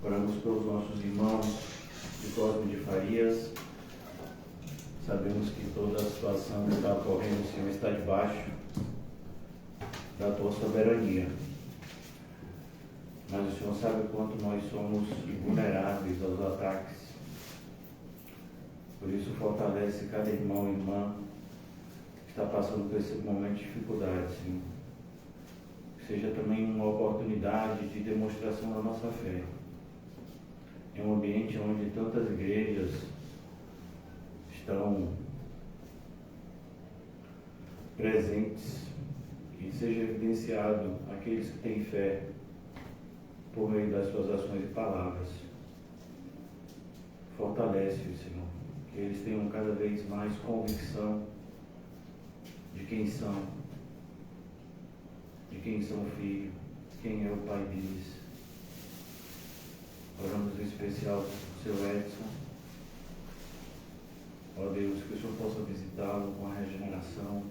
Oramos pelos nossos irmãos de Cosme de Farias. Sabemos que toda a situação que está ocorrendo, Senhor, está debaixo da Tua soberania. Mas o Senhor sabe o quanto nós somos vulneráveis aos ataques. Por isso, fortalece cada irmão e irmã que está passando por esse momento de dificuldade, Senhor. Que seja também uma oportunidade de demonstração da nossa fé. Em um ambiente onde tantas igrejas estão presentes, que seja evidenciado aqueles que têm fé por meio das suas ações e palavras. Fortalece-os, Senhor, que eles tenham cada vez mais convicção de quem são filhos, quem é o Pai deles. Oramos em especial por seu Edson. Ó Deus, que o Senhor possa visitá-lo com a regeneração.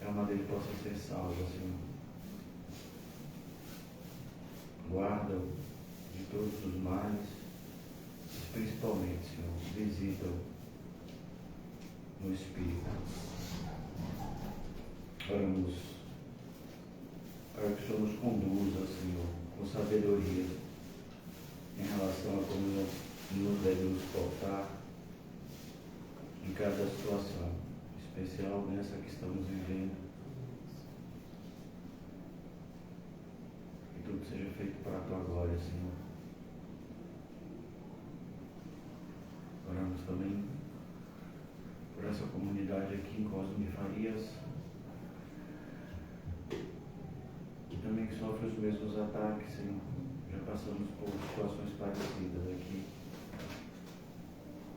A alma dele possa ser salva, Senhor. Guarda-o de todos os males, mas principalmente, Senhor, visita-o no Espírito. Oramos para que o Senhor nos conduza, Senhor, com sabedoria em relação a como nos devemos portar em cada situação, em especial nessa que estamos vivendo. Que tudo seja feito para a Tua glória, Senhor. Oramos também por essa comunidade aqui em Cosme de Farias, que também sofre os mesmos ataques, Senhor. Já passamos por situações parecidas aqui.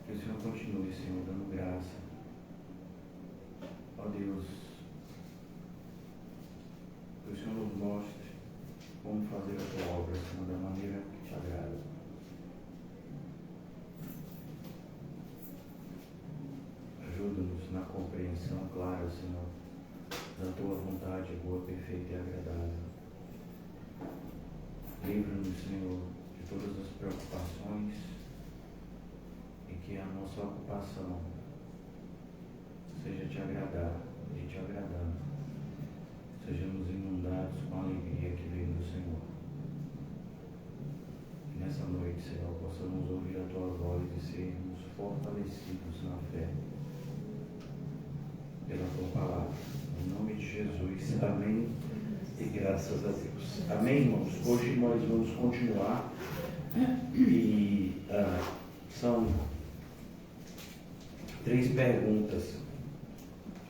Que o Senhor continue, Senhor, dando graça. Ó Deus, que o Senhor nos mostre como fazer a Tua obra, Senhor, da maneira que Te agrada. Ajuda-nos na compreensão clara, Senhor, da Tua vontade boa, perfeita e agradável. Livra-nos, Senhor, de todas as preocupações e que a nossa ocupação seja Te agradar e Te agradando. Sejamos inundados com a alegria que vem do Senhor. E nessa noite, Senhor, possamos ouvir a Tua voz e sermos fortalecidos na fé pela Tua palavra. Em nome de Jesus. Amém. E graças a Deus. Amém, irmãos? Hoje nós vamos continuar e são 3 perguntas,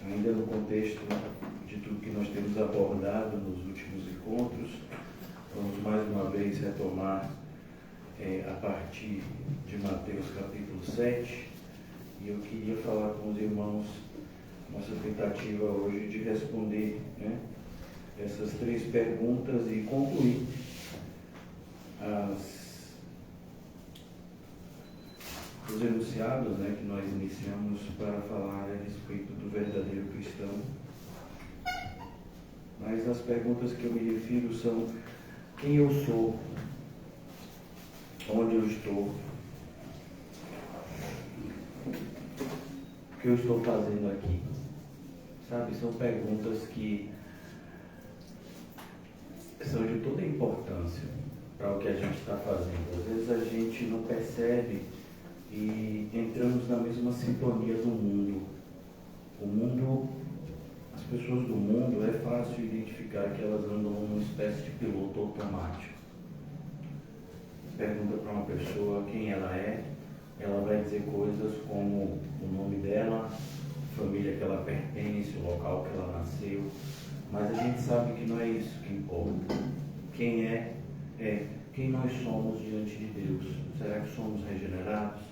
ainda no contexto de tudo que nós temos abordado nos últimos encontros. Vamos mais uma vez retomar a partir de Mateus capítulo 7, e eu queria falar com os irmãos nossa tentativa hoje de responder, essas 3 perguntas e concluir os enunciados, que nós iniciamos para falar a respeito do verdadeiro cristão. Mas as perguntas que eu me refiro são: quem eu sou? Onde eu estou? O que eu estou fazendo aqui? Sabe, são perguntas que são de toda importância para o que a gente está fazendo. Às vezes a gente não percebe e entramos na mesma sintonia do mundo. O mundo, as pessoas do mundo, é fácil identificar que elas andam numa espécie de piloto automático. Pergunta para uma pessoa quem ela é, ela vai dizer coisas como o nome dela, a família que ela pertence, o local que ela nasceu. Mas a gente sabe que não é isso que importa. Quem é quem nós somos diante de Deus. Será que somos regenerados?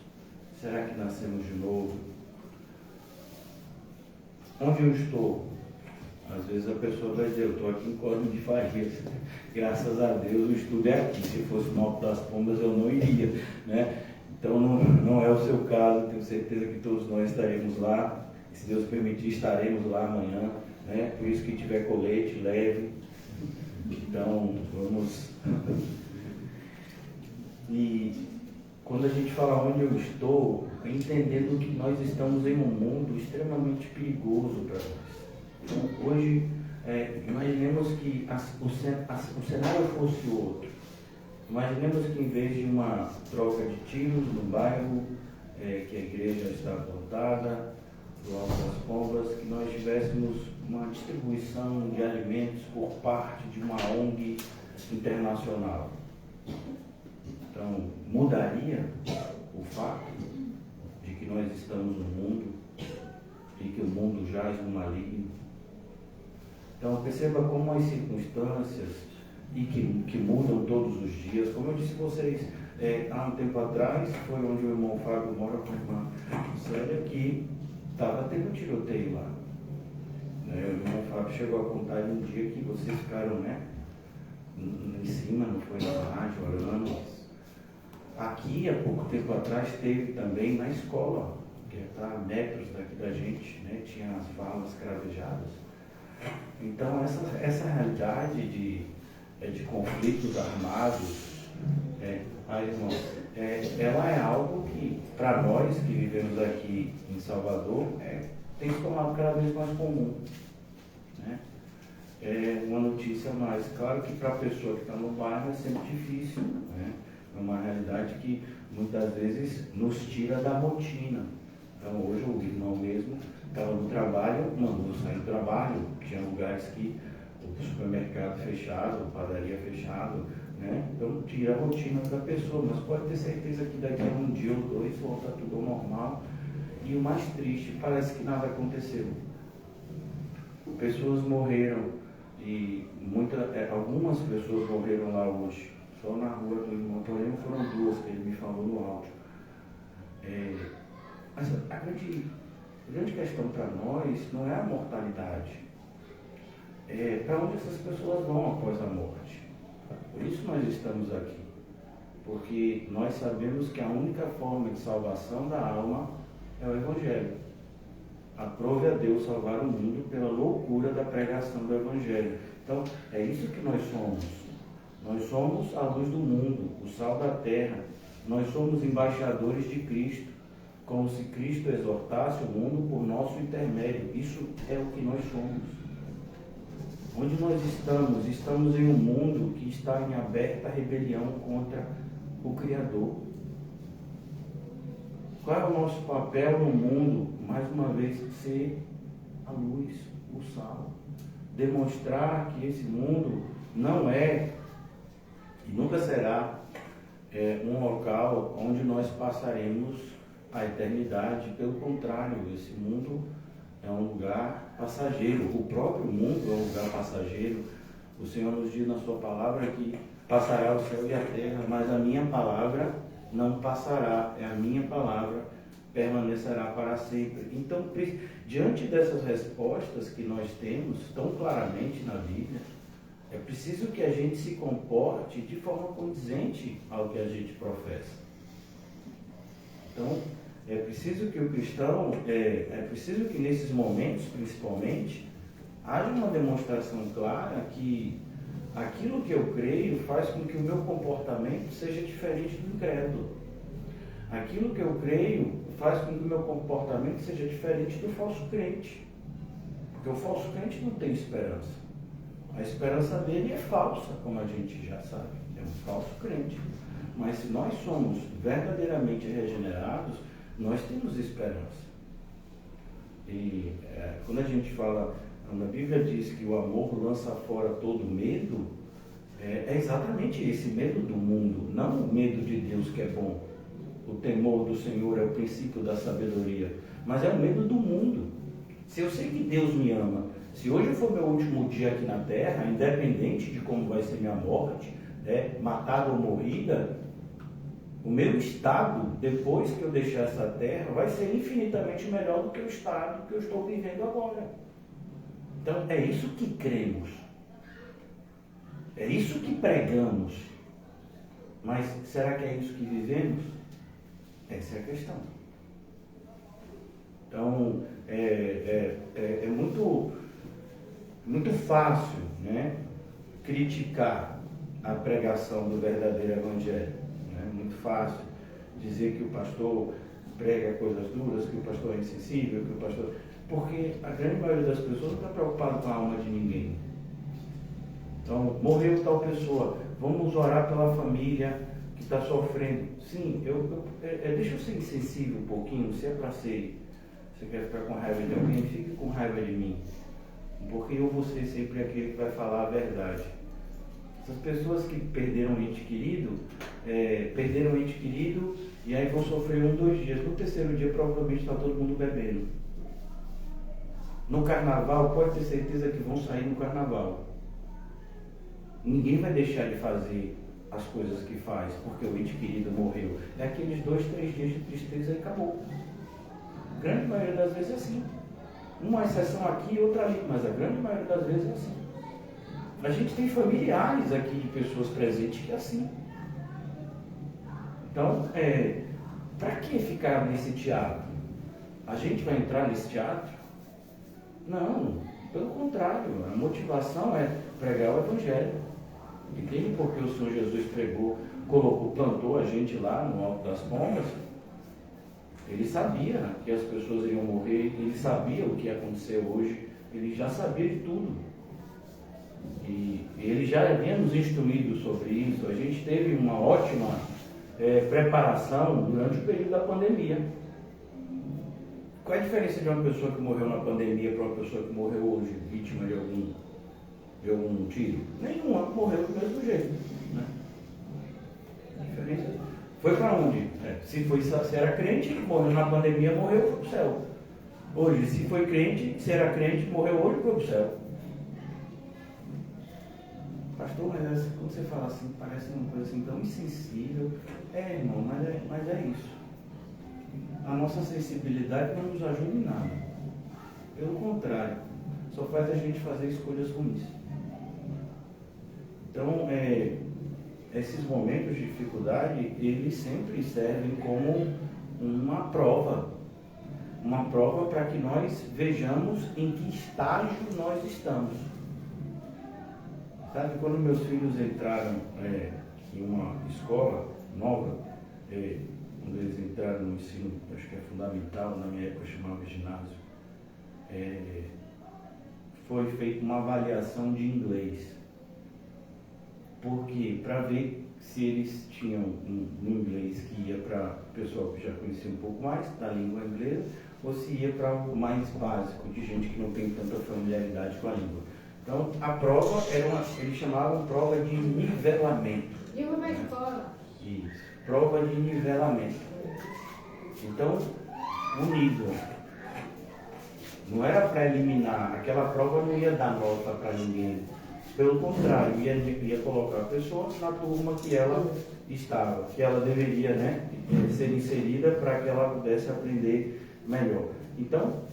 Será que nascemos de novo? Onde eu estou? Às vezes a pessoa vai dizer: eu estou aqui em Cosme de Farias. Graças a Deus o estudo é aqui. Se fosse no Alto das Pombas eu não iria, Então não é o seu caso. Tenho certeza que todos nós estaremos lá. Se Deus permitir, estaremos lá amanhã. Por isso que tiver colete, leve. Então, vamos quando a gente fala onde eu estou, entendendo que nós estamos em um mundo extremamente perigoso para nós. Então, hoje, imaginemos que o cenário fosse outro. Imaginemos que em vez de uma troca de tiros no bairro, que a igreja está plantada, do Alto das Pombas, que nós tivéssemos uma distribuição de alimentos por parte de uma ONG internacional. Então, mudaria o fato de que nós estamos no mundo e que o mundo jaz no maligno. Então, perceba como as circunstâncias e que mudam todos os dias. Como eu disse a vocês, há um tempo atrás, foi onde o irmão Fábio mora com a irmã Célia, que estava tendo tiroteio lá. O irmão Fábio chegou a contar um dia que vocês ficaram, em cima, não foi na rádio, orando. Aqui, há pouco tempo atrás, teve também na escola, que está a metros daqui da gente, tinha as valas cravejadas. Então, essa realidade de conflitos armados, ela é algo que, para nós que vivemos aqui em Salvador, tem se tornado cada vez mais comum. É uma notícia mais. Claro que para a pessoa que está no bairro é sempre difícil. É uma realidade que muitas vezes nos tira da rotina. Então, hoje o irmão mesmo estava no trabalho, mandou sair do trabalho. Tinha lugares que o supermercado fechado, a padaria fechado, Então, tira a rotina da pessoa. Mas pode ter certeza que daqui a um dia ou dois volta tudo ao normal. E o mais triste, parece que nada aconteceu. Pessoas morreram e algumas pessoas morreram lá hoje, só na rua do irmão, porém foram duas que ele me falou no áudio. Mas a grande questão para nós não é a mortalidade, é para onde essas pessoas vão após a morte. Por isso nós estamos aqui, porque nós sabemos que a única forma de salvação da alma é o Evangelho. Aprove a Deus salvar o mundo pela loucura da pregação do Evangelho. Então, é isso que nós somos. Nós somos a luz do mundo, o sal da terra. Nós somos embaixadores de Cristo, como se Cristo exortasse o mundo por nosso intermédio. Isso é o que nós somos. Onde nós estamos? Estamos em um mundo que está em aberta rebelião contra o Criador. Qual é o nosso papel no mundo? Mais uma vez, ser a luz, o sal. Demonstrar que esse mundo não é e nunca será um local onde nós passaremos a eternidade. Pelo contrário, esse mundo é um lugar passageiro. O próprio mundo é um lugar passageiro. O Senhor nos diz na sua palavra que passará o céu e a terra, mas a minha palavra não passará, a minha palavra permanecerá para sempre. Então, diante dessas respostas que nós temos tão claramente na Bíblia, é preciso que a gente se comporte de forma condizente ao que a gente professa. Então, é preciso que o cristão, é preciso que nesses momentos, principalmente, haja uma demonstração clara que aquilo que eu creio faz com que o meu comportamento seja diferente do incrédulo. Aquilo que eu creio faz com que o meu comportamento seja diferente do falso crente. Porque o falso crente não tem esperança. A esperança dele é falsa, como a gente já sabe. É um falso crente. Mas se nós somos verdadeiramente regenerados, nós temos esperança. E quando a gente fala, quando a Bíblia diz que o amor lança fora todo medo, é exatamente esse medo do mundo, não o medo de Deus que é bom. O temor do Senhor é o princípio da sabedoria, mas é o medo do mundo. Se eu sei que Deus me ama, se hoje for meu último dia aqui na terra, independente de como vai ser minha morte, matada ou morrida, o meu estado, depois que eu deixar essa terra, vai ser infinitamente melhor do que o estado que eu estou vivendo agora. Então, é isso que cremos. É isso que pregamos. Mas será que é isso que vivemos? Essa é a questão. Então, é muito fácil, criticar a pregação do verdadeiro Evangelho. É muito fácil. dizer que o pastor prega coisas duras, que o pastor é insensível, que o pastor... Porque a grande maioria das pessoas não está preocupada com a alma de ninguém. Então, morreu tal pessoa, vamos orar pela família que está sofrendo. Sim, deixa eu ser insensível um pouquinho, se é para ser, você quer ficar com raiva de alguém, fique com raiva de mim. Porque eu vou ser sempre aquele que vai falar a verdade. Essas pessoas que perderam ente querido e aí vão sofrer 1, 2 dias. No terceiro dia provavelmente está todo mundo bebendo. No carnaval, pode ter certeza que vão sair no carnaval. Ninguém vai deixar de fazer as coisas que faz porque o ente querido morreu. É aqueles 2, 3 dias de tristeza e acabou. A grande maioria das vezes é assim. Uma exceção aqui e outra ali, mas a grande maioria das vezes é assim. A gente tem familiares aqui de pessoas presentes que é assim. Então, para que ficar nesse teatro? A gente vai entrar nesse teatro? Não, pelo contrário. A motivação é pregar o Evangelho. Entende? Porque o Senhor Jesus pregou, plantou a gente lá no Alto das Pombas. Ele sabia que as pessoas iriam morrer, ele sabia o que ia acontecer hoje, ele já sabia de tudo. E ele já havia nos instruído sobre isso. A gente teve uma ótima preparação durante o período da pandemia. Qual é a diferença de uma pessoa que morreu na pandemia para uma pessoa que morreu hoje, vítima de algum tiro? Nenhuma, morreu do mesmo jeito. Né? A diferença foi para onde? Se era crente, morreu na pandemia, morreu, foi para o céu. Hoje, se foi crente, se era crente, morreu hoje, foi para o céu. Pastor, mas quando você fala assim, parece uma coisa assim tão insensível. Irmão, mas é isso. A nossa sensibilidade não nos ajuda em nada. Pelo contrário, só faz a gente fazer escolhas ruins. Então, esses momentos de dificuldade, eles sempre servem como uma prova para que nós vejamos em que estágio nós estamos. Sabe, quando meus filhos entraram em uma escola nova, quando eles entraram no ensino, acho que é fundamental, na minha época chamava ginásio, foi feita uma avaliação de inglês. Por quê? Para ver se eles tinham um inglês que ia para o pessoal que já conhecia um pouco mais da língua inglesa, ou se ia para algo mais básico, de gente que não tem tanta familiaridade com a língua. Então, a prova eles chamavam prova de nivelamento. Língua na escola. Isso, prova de nivelamento. Então, o nível não era para eliminar, aquela prova não ia dar nota para ninguém. Pelo contrário, ia colocar a pessoa na turma que ela estava, que ela deveria, ser inserida para que ela pudesse aprender melhor. Então,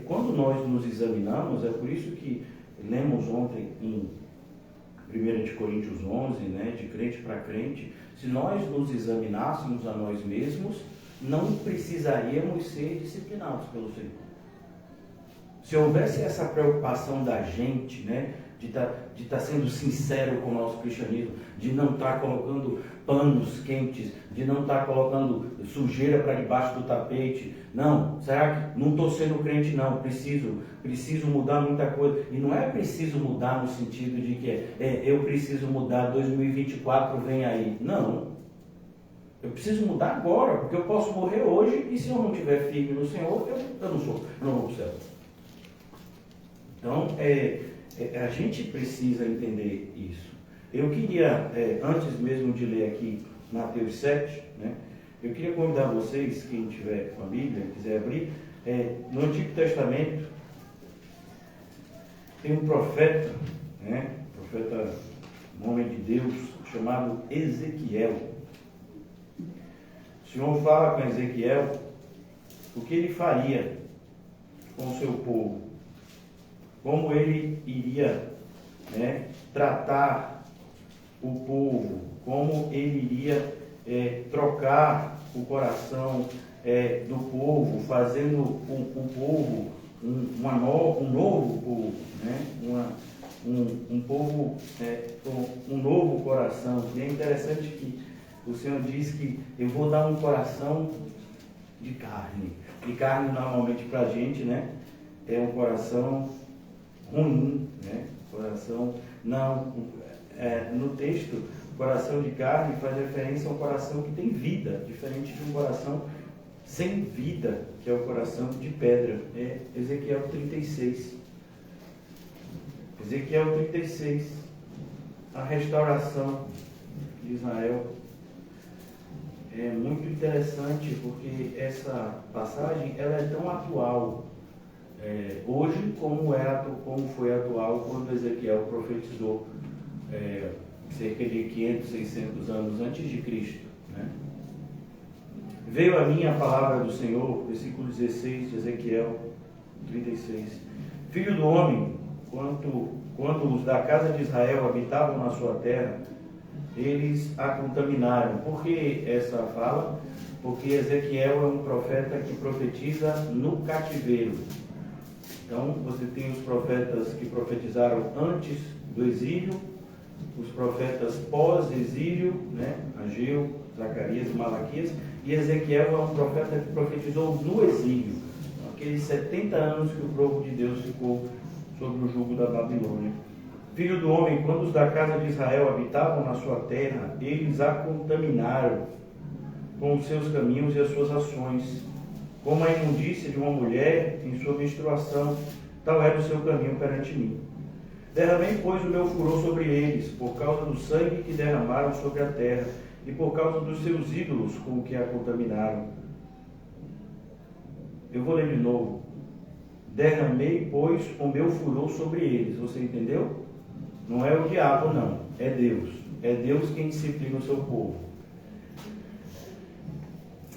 quando nós nos examinamos, é por isso que lemos ontem em 1 Coríntios 11, de crente para crente, se nós nos examinássemos a nós mesmos, não precisaríamos ser disciplinados pelo Senhor. Se houvesse essa preocupação da gente, de estar sendo sincero com o nosso cristianismo, de não estar colocando panos quentes, de não estar colocando sujeira para debaixo do tapete. Não, será que não estou sendo crente? Não, preciso mudar muita coisa. E não é preciso mudar no sentido de que eu preciso mudar, 2024 vem aí. Não, eu preciso mudar agora, porque eu posso morrer hoje e se eu não estiver firme no Senhor, eu não vou para o céu. Então, a gente precisa entender isso. Eu queria, antes mesmo de ler aqui Mateus 7, eu queria convidar vocês, quem tiver com a Bíblia, quiser abrir, no Antigo Testamento, tem um profeta, um homem de Deus, chamado Ezequiel. O Senhor fala com Ezequiel o que ele faria com o seu povo, como ele iria tratar o povo, como ele iria trocar o coração do povo, fazendo o povo um novo povo, um povo com um novo coração. E é interessante que O Senhor diz que eu vou dar um coração de carne. E carne normalmente para a gente, né, é um coração ruim, né? Coração, não, no texto, coração de carne faz referência a um coração que tem vida, diferente de um coração sem vida, que é o coração de pedra. É Ezequiel 36. Ezequiel 36, a restauração de Israel. É muito interessante porque essa passagem ela é tão atual hoje como foi atual quando Ezequiel profetizou cerca de 500, 600 anos antes de Cristo, né? Veio a mim a palavra do Senhor, versículo 16 de Ezequiel 36. Filho do homem, quando os da casa de Israel habitavam na sua terra, eles a contaminaram. Por que essa fala? Porque Ezequiel é um profeta que profetiza no cativeiro. Então, você tem os profetas que profetizaram antes do exílio, os profetas pós-exílio, né? Ageu, Zacarias e Malaquias, e Ezequiel é um profeta que profetizou no exílio, aqueles 70 anos que o povo de Deus ficou sob o jugo da Babilônia. Filho do homem, quando os da casa de Israel habitavam na sua terra, eles a contaminaram com os seus caminhos e as suas ações, como a imundícia de uma mulher em sua menstruação, tal é o seu caminho perante mim. Derramei, pois, o meu furor sobre eles, por causa do sangue que derramaram sobre a terra, e por causa dos seus ídolos com o que a contaminaram. Eu vou ler de novo. Derramei, pois, o meu furor sobre eles. Você entendeu? Não é o diabo, não. É Deus. É Deus quem disciplina o seu povo.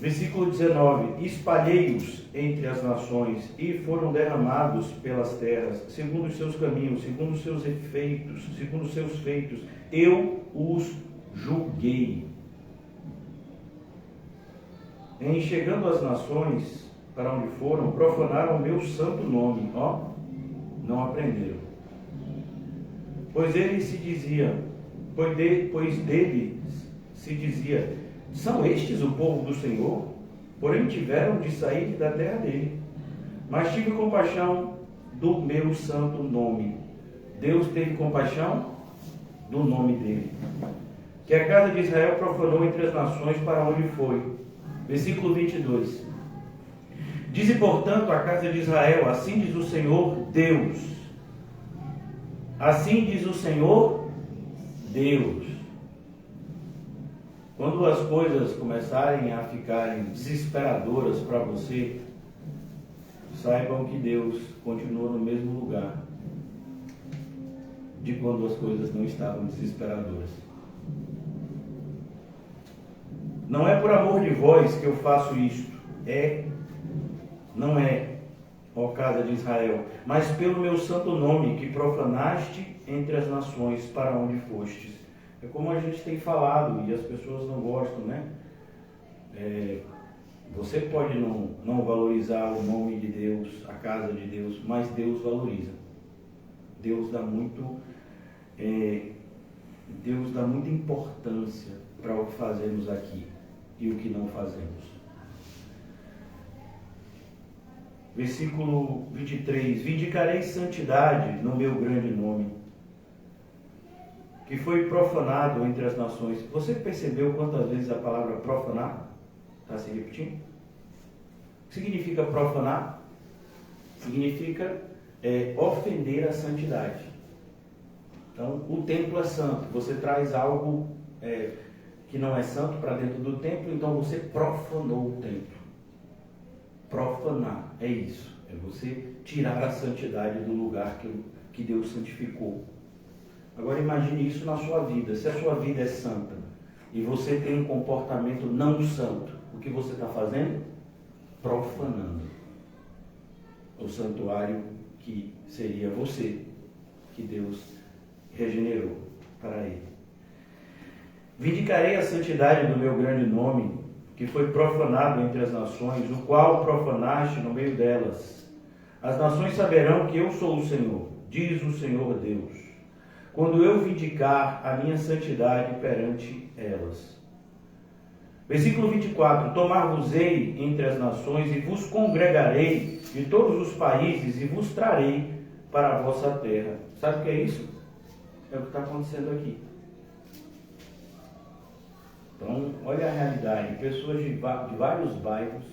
Versículo 19. Espalhei-os entre as nações e foram derramados pelas terras, segundo os seus caminhos, segundo os seus efeitos, segundo os seus feitos. Eu os julguei. Em chegando às nações para onde foram, profanaram o meu santo nome. Não aprenderam. Pois dele se dizia, são estes o povo do Senhor? Porém tiveram de sair da terra dele. Mas tive compaixão do meu santo nome. Deus teve compaixão do nome dele, que a casa de Israel profanou entre as nações para onde foi. Versículo 22. Dize, portanto, a casa de Israel, assim diz o Senhor Deus. Assim diz o Senhor Deus. Quando as coisas começarem a ficarem desesperadoras para você, saibam que Deus continua no mesmo lugar de quando as coisas não estavam desesperadoras. Não é por amor de vós que eu faço isto, não é, ó casa de Israel, mas pelo meu santo nome que profanaste entre as nações para onde fostes. É como a gente tem falado e as pessoas não gostam, né? Você pode não valorizar o nome de Deus, a casa de Deus, mas Deus valoriza. Deus dá muita importância para o que fazemos aqui e o que não fazemos. Versículo 23. Vindicarei santidade no meu grande nome, que foi profanado entre as nações. Você percebeu quantas vezes a palavra profanar está se repetindo? O que significa profanar? Significa ofender a santidade. Então, o templo é santo. Você traz algo que não é santo para dentro do templo, então você profanou o templo. Profanar é isso. É você tirar a santidade do lugar que Deus santificou. Agora imagine isso na sua vida. Se a sua vida é santa e você tem um comportamento não santo, o que você está fazendo? Profanando o santuário que seria você, que Deus regenerou para ele. Vindicarei a santidade do meu grande nome, que foi profanado entre as nações, o qual profanaste no meio delas. As nações saberão que eu sou o Senhor, diz o Senhor Deus, quando eu vindicar a minha santidade perante elas. Versículo 24: Tomar-vos-ei entre as nações e vos congregarei de todos os países e vos trarei para a vossa terra. Sabe o que é isso? É o que está acontecendo aqui. Então, olha a realidade. Pessoas de vários bairros,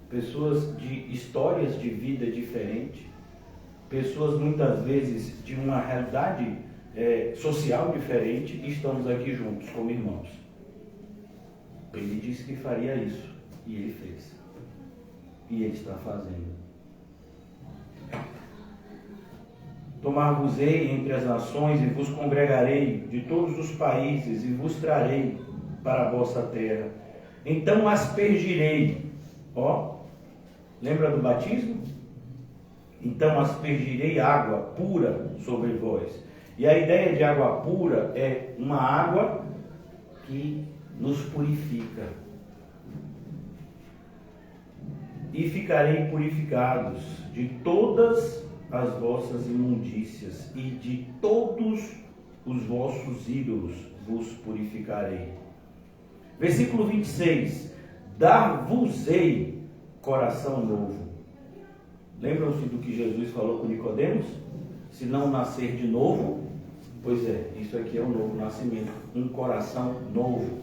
pessoas de histórias de vida diferentes, pessoas muitas vezes de uma realidade social diferente, e estamos aqui juntos como irmãos. Ele disse que faria isso, e ele fez. E ele está fazendo. Tomar-vos-ei entre as nações e vos congregarei de todos os países e vos trarei para a vossa terra. Então aspergirei. Lembra do batismo? Então aspergirei água pura sobre vós. E a ideia de água pura é uma água que nos purifica. E ficarei purificados de todas as vossas imundícias, e de todos os vossos ídolos vos purificarei. Versículo 26. Dar-vos-ei coração novo. Lembram-se do que Jesus falou com Nicodemos? Se não nascer de novo, pois é, isso aqui é um novo nascimento, um coração novo.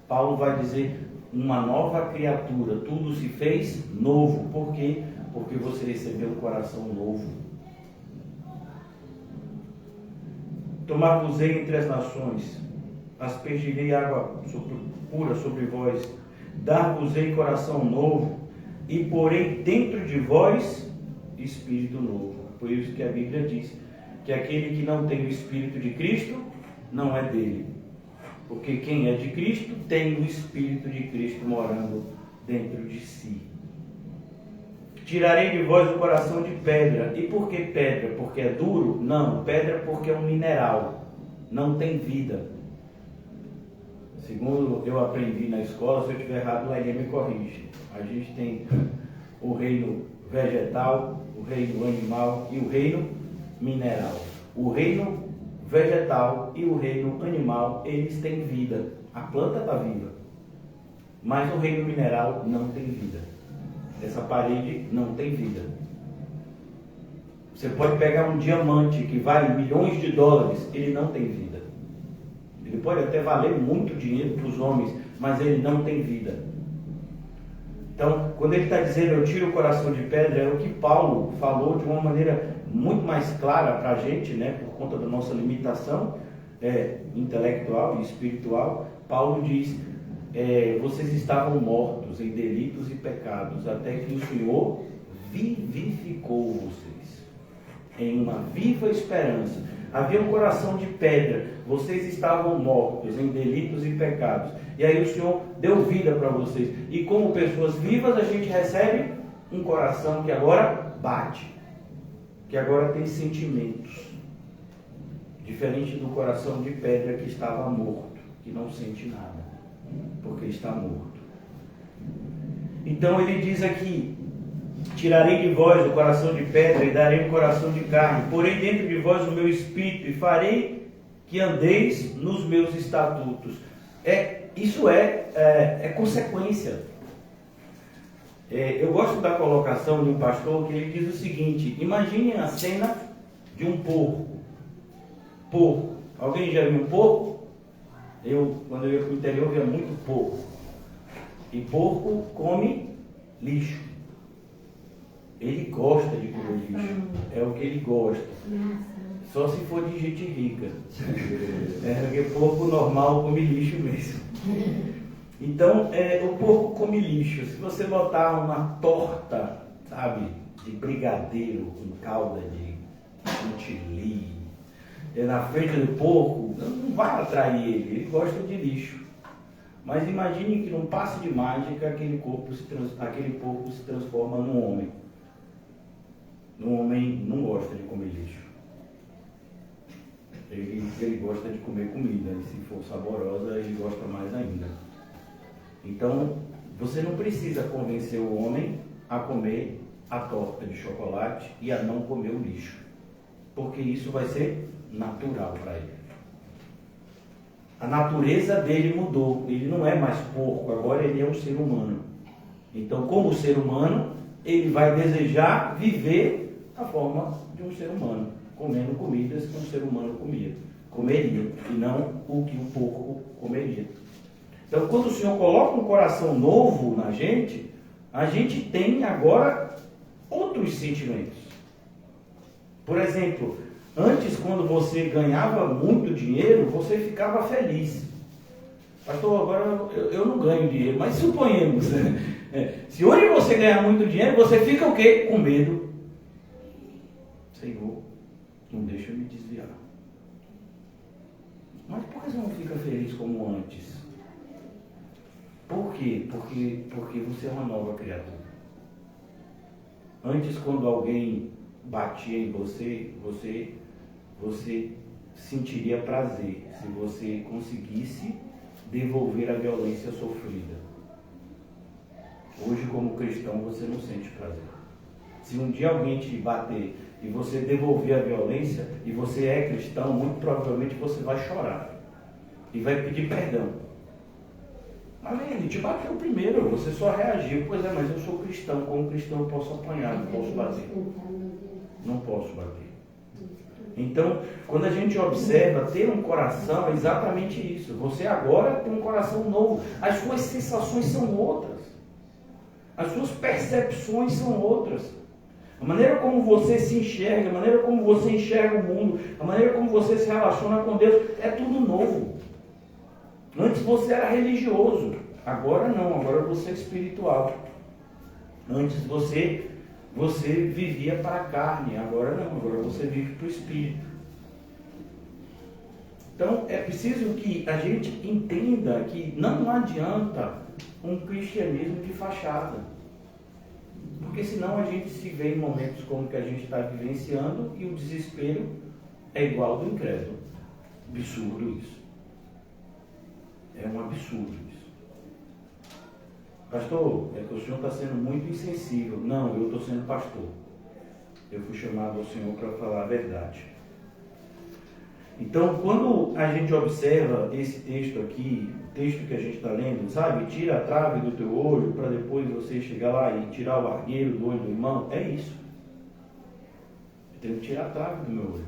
Paulo vai dizer, uma nova criatura, tudo se fez novo. Por quê? Porque você recebeu um coração novo. Tomar-vos-ei entre as nações, aspergirei água pura sobre vós, dar-vos-ei coração novo, e porei dentro de vós espírito novo. Por isso que a Bíblia diz que aquele que não tem o Espírito de Cristo não é dele. Porque quem é de Cristo tem o Espírito de Cristo morando dentro de si. Tirarei de vós o coração de pedra. E por que pedra? Porque é duro? Não, pedra porque é um mineral, não tem vida. Segundo eu aprendi na escola, se eu estiver errado, a Elia me corrige. A gente tem o reino vegetal, o reino animal e o reino mineral. O reino vegetal e o reino animal, eles têm vida. A planta está viva. Mas o reino mineral não tem vida. Essa parede não tem vida. Você pode pegar um diamante que vale milhões de dólares, ele não tem vida. Ele pode até valer muito dinheiro para os homens, mas ele não tem vida. Então, quando ele está dizendo eu tiro o coração de pedra, é o que Paulo falou de uma maneira muito mais clara para a gente, né, por conta da nossa limitação intelectual e espiritual. Paulo diz, vocês estavam mortos em delitos e pecados, até que o Senhor vivificou vocês em uma viva esperança. Havia um coração de pedra, vocês estavam mortos em delitos e pecados, e aí o Senhor deu vida para vocês, e como pessoas vivas a gente recebe um coração que agora bate, que agora tem sentimentos, diferente do coração de pedra que estava morto, que não sente nada, porque está morto. Então ele diz aqui, tirarei de vós o coração de pedra e darei um coração de carne, porei dentro de vós o meu espírito e farei que andeis nos meus estatutos. Isso é consequência. Eu gosto da colocação de um pastor que ele diz o seguinte, imagine a cena de um porco. Porco. Alguém já viu um porco? Quando eu ia para o interior, via muito porco. E porco come lixo. Ele gosta de comer lixo. É o que ele gosta. Só se for de gente rica. Porque porco normal come lixo mesmo. Então, o porco come lixo. Se você botar uma torta, sabe, de brigadeiro com calda de chantilly na frente do porco, não vai atrair ele gosta de lixo. Mas imagine que num passe de mágica aquele porco se transforma num homem. Um homem não gosta de comer lixo. Ele gosta de comer comida, e se for saborosa, ele gosta mais ainda. Então, você não precisa convencer o homem a comer a torta de chocolate e a não comer o lixo, porque isso vai ser natural para ele. A natureza dele mudou. Ele não é mais porco, agora ele é um ser humano. Então, como ser humano, ele vai desejar viver a forma de um ser humano, comendo comidas que um ser humano comeria, e não o que o porco comeria. Então, quando o Senhor coloca um coração novo na gente, a gente tem agora outros sentimentos. Por exemplo, antes, quando você ganhava muito dinheiro, você ficava feliz. Pastor, agora eu não ganho dinheiro, mas suponhamos, se hoje você ganhar muito dinheiro, você fica o quê? Com medo. Senhor, não deixa eu me desviar. Mas por que você não fica feliz como antes? Por quê? Porque você é uma nova criatura. Antes, quando alguém batia em você, você sentiria prazer se você conseguisse devolver a violência sofrida. Hoje, como cristão, você não sente prazer. Se um dia alguém te bater e você devolver a violência, e você é cristão, muito provavelmente você vai chorar e vai pedir perdão. Mas ele te bateu primeiro, você só reagiu. Pois é, mas eu sou cristão, como cristão eu posso apanhar, não posso bater. Não posso bater. Então, quando a gente observa ter um coração, é exatamente isso. Você agora tem um coração novo. As suas sensações são outras. As suas percepções são outras. A maneira como você se enxerga, a maneira como você enxerga o mundo, a maneira como você se relaciona com Deus, é tudo novo. Antes você era religioso, agora não, agora você é espiritual. Antes você vivia para a carne, agora não, agora você vive para o espírito. Então é preciso que a gente entenda que não adianta um cristianismo de fachada. Porque senão a gente se vê em momentos como que a gente está vivenciando e o desespero é igual ao do incrédulo. Absurdo isso. É um absurdo isso. Pastor, é que o senhor está sendo muito insensível. Não, eu estou sendo pastor. Eu fui chamado ao Senhor para falar a verdade. Então, quando a gente observa esse texto aqui, o texto que a gente está lendo, sabe? Tira a trave do teu olho para depois você chegar lá e tirar o argueiro do olho do irmão. É isso. Eu tenho que tirar a trave do meu olho.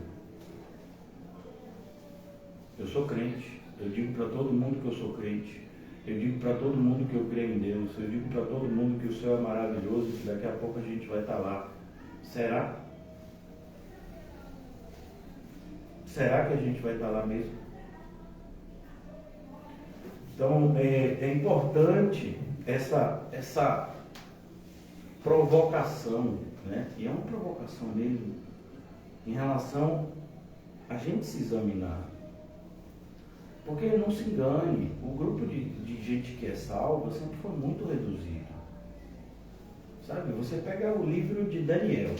Eu sou crente. Eu digo para todo mundo que eu sou crente. Eu digo para todo mundo que eu creio em Deus. Eu digo para todo mundo que o céu é maravilhoso e que daqui a pouco a gente vai estar lá. Será? Será que a gente vai estar lá mesmo? Então, é importante essa provocação, né? E é uma provocação mesmo, em relação a gente se examinar. Porque não se engane, o grupo de gente que é salva sempre foi muito reduzido. Sabe, você pega o livro de Daniel,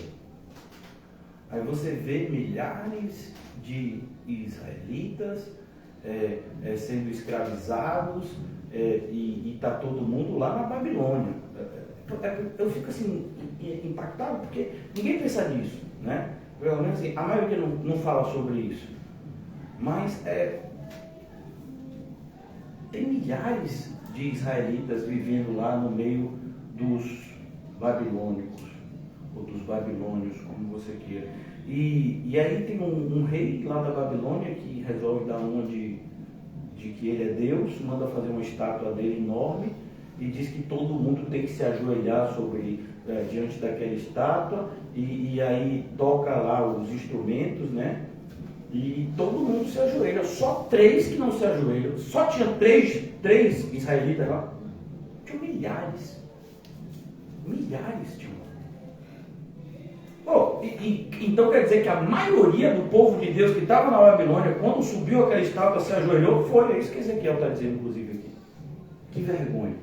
aí você vê milhares de israelitas sendo escravizados e está todo mundo lá na Babilônia. Eu fico assim, impactado, porque ninguém pensa nisso, né? Pelo menos assim, a maioria não fala sobre isso. Mas tem milhares de israelitas vivendo lá no meio dos babilônicos, ou dos babilônios, como você queira. E aí tem um rei lá da Babilônia que resolve dar uma de que ele é Deus, manda fazer uma estátua dele enorme e diz que todo mundo tem que se ajoelhar diante daquela estátua e aí toca lá os instrumentos, né? E todo mundo se ajoelha, só 3 que não se ajoelham. Só tinha três israelitas lá. Tinha milhares tinham. Então quer dizer que a maioria do povo de Deus que estava na Babilônia, quando subiu aquela estátua, se ajoelhou, é isso que Ezequiel está dizendo, inclusive, aqui. Que vergonha.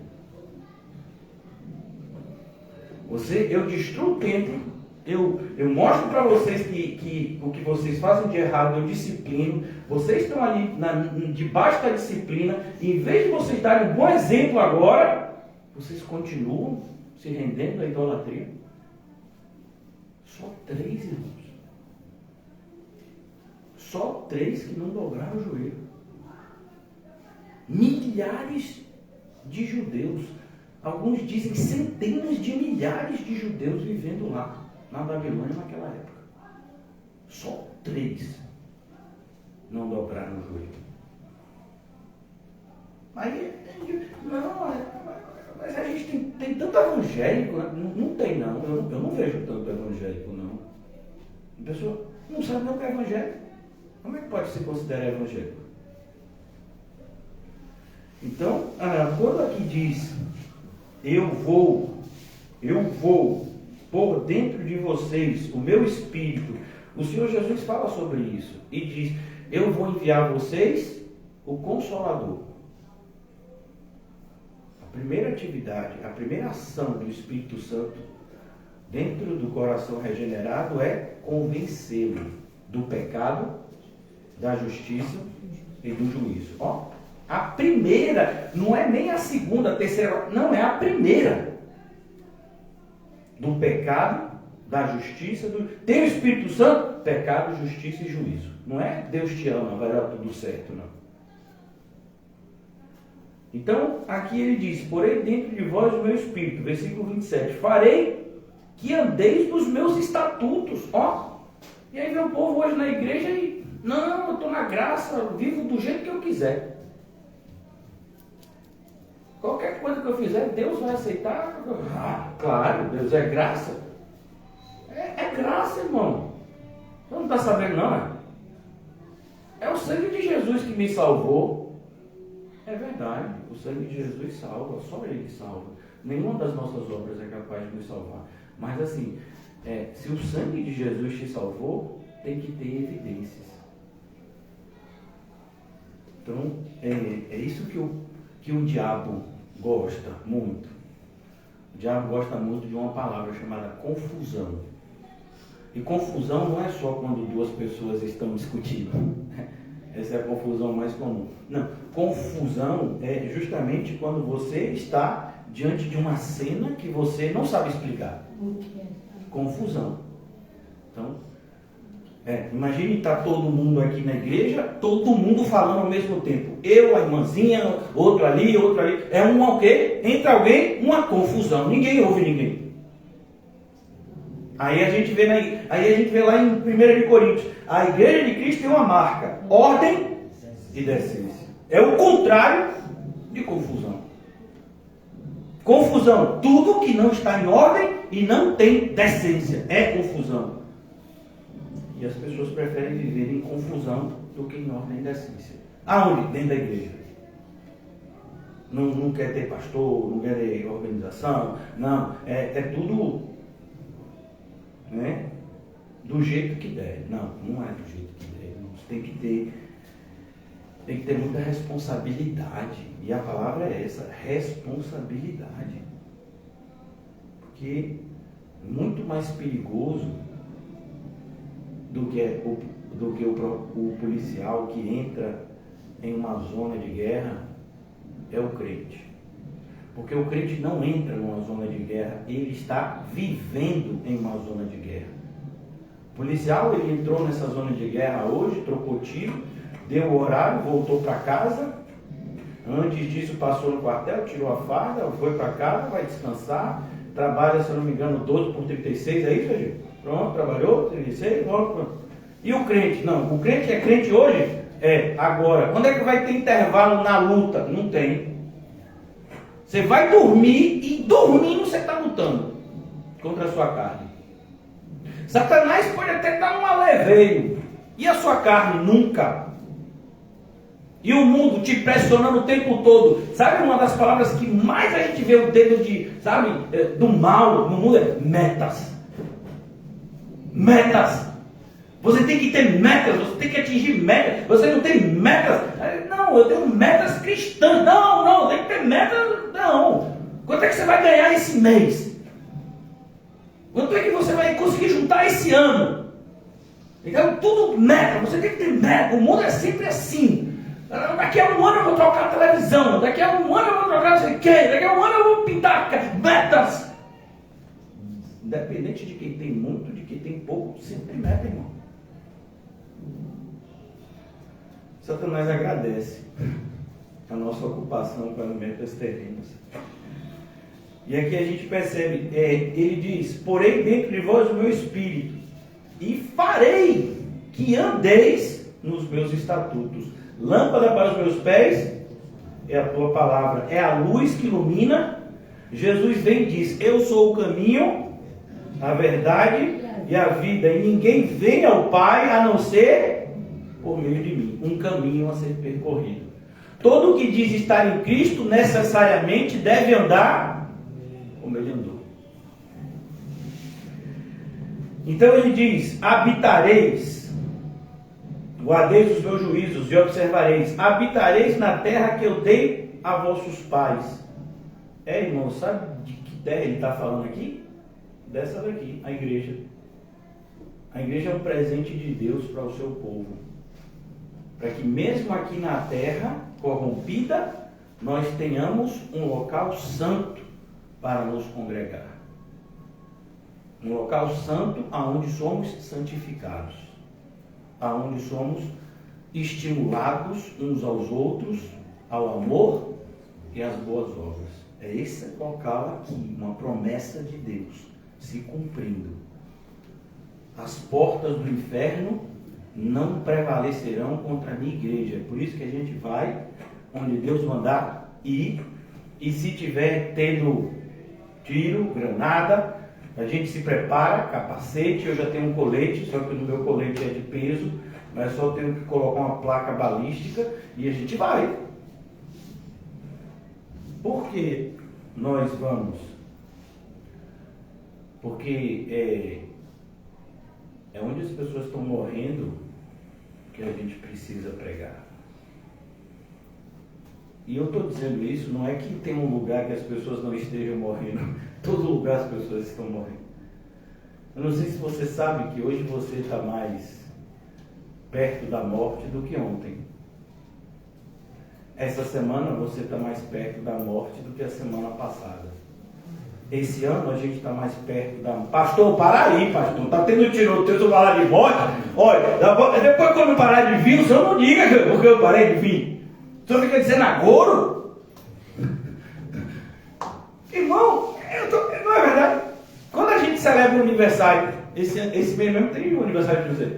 Eu destruo o templo, eu mostro para vocês que o que vocês fazem de errado eu disciplino, vocês estão ali debaixo da disciplina, e em vez de vocês darem um bom exemplo agora, vocês continuam se rendendo à idolatria. Só 3, irmãos. Só 3 que não dobraram o joelho. Milhares de judeus. Alguns dizem centenas de milhares de judeus vivendo lá, na Babilônia naquela época. Só 3 não dobraram o joelho. Aí, não, mas a gente tem tanto evangélico, né? Não tem não, eu não vejo tanto evangélico não. A pessoa não sabe nem o que é evangélico. Como é que pode se considerar evangélico? Então, quando aqui diz, eu vou pôr dentro de vocês o meu Espírito, o Senhor Jesus fala sobre isso e diz, eu vou enviar a vocês o Consolador. A primeira atividade, a primeira ação do Espírito Santo dentro do coração regenerado é convencê-lo do pecado, da justiça e do juízo. A primeira, não é nem a segunda, a terceira, não, é a primeira. Do pecado, da justiça, tem o Espírito Santo, pecado, justiça e juízo. Não é Deus te ama, vai dar tudo certo, não. Então, aqui ele diz, porém dentro de vós o meu Espírito, versículo 27, farei que andeis nos meus estatutos. E aí vem o povo hoje na igreja e, não, eu estou na graça, eu vivo do jeito que eu quiser. Qualquer coisa que eu fizer, Deus vai aceitar. Claro, Deus é graça. É graça, irmão. Você não está sabendo, não? É o sangue de Jesus que me salvou. É verdade, o sangue de Jesus salva, só Ele salva. Nenhuma das nossas obras é capaz de nos salvar. Mas assim, se o sangue de Jesus te salvou, tem que ter evidências. Então, é isso que o diabo gosta muito. O diabo gosta muito de uma palavra chamada confusão. E confusão não é só quando 2 pessoas estão discutindo. Essa é a confusão mais comum. Não, confusão é justamente quando você está diante de uma cena que você não sabe explicar. Confusão. Então, imagine estar todo mundo aqui na igreja, todo mundo falando ao mesmo tempo. Eu, a irmãzinha, outro ali, outro ali. É o quê? Entre alguém, uma confusão. Ninguém ouve ninguém. Aí a gente vê lá em 1 de Coríntios, a igreja de Cristo tem uma marca, ordem e decência. É o contrário de confusão. Confusão, tudo que não está em ordem e não tem decência, é confusão. E as pessoas preferem viver em confusão do que em ordem e decência. Aonde? Dentro da igreja. Não quer ter pastor, não quer ter organização, não, é tudo... Né? Do jeito que der. Não é do jeito que der. Tem que ter muita responsabilidade. E a palavra é essa, responsabilidade. Porque muito mais perigoso do que o policial que entra em uma zona de guerra é o crente. Porque o crente não entra numa zona de guerra, ele está vivendo em uma zona de guerra. O policial, ele entrou nessa zona de guerra hoje, trocou tiro, deu o horário, voltou para casa. Antes disso passou no quartel, tirou a farda, foi para casa, vai descansar. Trabalha, se eu não me engano, 12 por 36, é isso, gente? Pronto, trabalhou, 36, pronto. E o crente? Não, o crente é crente hoje? Agora. Quando é que vai ter intervalo na luta? Não tem. Você vai dormir e dormindo você está lutando contra a sua carne. Satanás pode até dar um aleveio. E a sua carne? Nunca. E o mundo te pressionando o tempo todo. Sabe uma das palavras que mais a gente vê o dedo do mal no mundo? É metas. Metas. Você tem que ter metas, você tem que atingir metas. Você não tem metas? Não, eu tenho metas cristãs. Não, tem que ter metas. Não. Quanto é que você vai ganhar esse mês? Quanto é que você vai conseguir juntar esse ano? Então, tudo meta. Você tem que ter meta. O mundo é sempre assim. Daqui a um ano eu vou trocar a televisão. Daqui a um ano eu vou trocar não sei o quê. Daqui a um ano eu vou pintar metas. Independente de quem tem muito, de quem tem pouco, sempre tem meta, irmão. Satanás agradece a nossa ocupação com alimentos terrenos. E aqui a gente percebe, ele diz, porém dentro de vós o meu espírito, e farei que andeis nos meus estatutos. Lâmpada para os meus pés é a tua palavra, é a luz que ilumina. Jesus vem e diz, eu sou o caminho, a verdade e a vida, e ninguém vem ao Pai a não ser por meio de mim. Um caminho a ser percorrido. Todo que diz estar em Cristo necessariamente deve andar como ele andou. Então ele diz, habitareis, guardeis os meus juízos e observareis, habitareis na terra que eu dei a vossos pais. Irmão, sabe de que terra ele está falando aqui? Dessa daqui, a igreja. A igreja é um presente de Deus para o seu povo. Para que mesmo aqui na terra corrompida, nós tenhamos um local santo para nos congregar. Um local santo aonde somos santificados. Aonde somos estimulados uns aos outros, ao amor e às boas obras. É esse local aqui, uma promessa de Deus se cumprindo. As portas do inferno não prevalecerão contra a minha igreja. É por isso que a gente vai onde Deus mandar ir. E se tiver tendo tiro, granada, a gente se prepara, capacete. Eu já tenho um colete, só que o meu colete é de peso, mas só tenho que colocar uma placa balística e a gente vai. Por que nós vamos? Porque é onde as pessoas estão morrendo que a gente precisa pregar. E eu estou dizendo isso, não é que tem um lugar que as pessoas não estejam morrendo. Todo lugar as pessoas estão morrendo. Eu não sei se você sabe que hoje você está mais perto da morte do que ontem. Essa semana você está mais perto da morte do que a semana passada. Esse ano a gente está mais perto da... Pastor, para aí, pastor. Está tendo tiroteio, eu falar de morte. Olha, depois quando eu parar de vir, o senhor não diga porque eu parei de vir. O senhor fica dizendo agouro? Irmão, não é verdade? Quando a gente celebra o aniversário, esse mês mesmo tem o aniversário de José.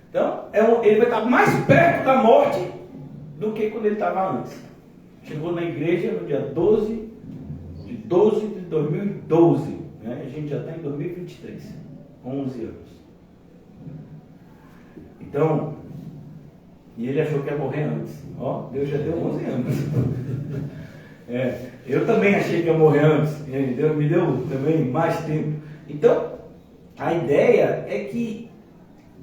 Então, ele vai estar mais perto da morte do que quando ele estava antes. Chegou na igreja no dia 12 de 2012. Né? A gente já está em 2023, 11 anos. Então, e ele achou que ia morrer antes. Ó, Deus já deu 11 anos. Eu também achei que ia morrer antes. Deus me deu também mais tempo. Então, a ideia é que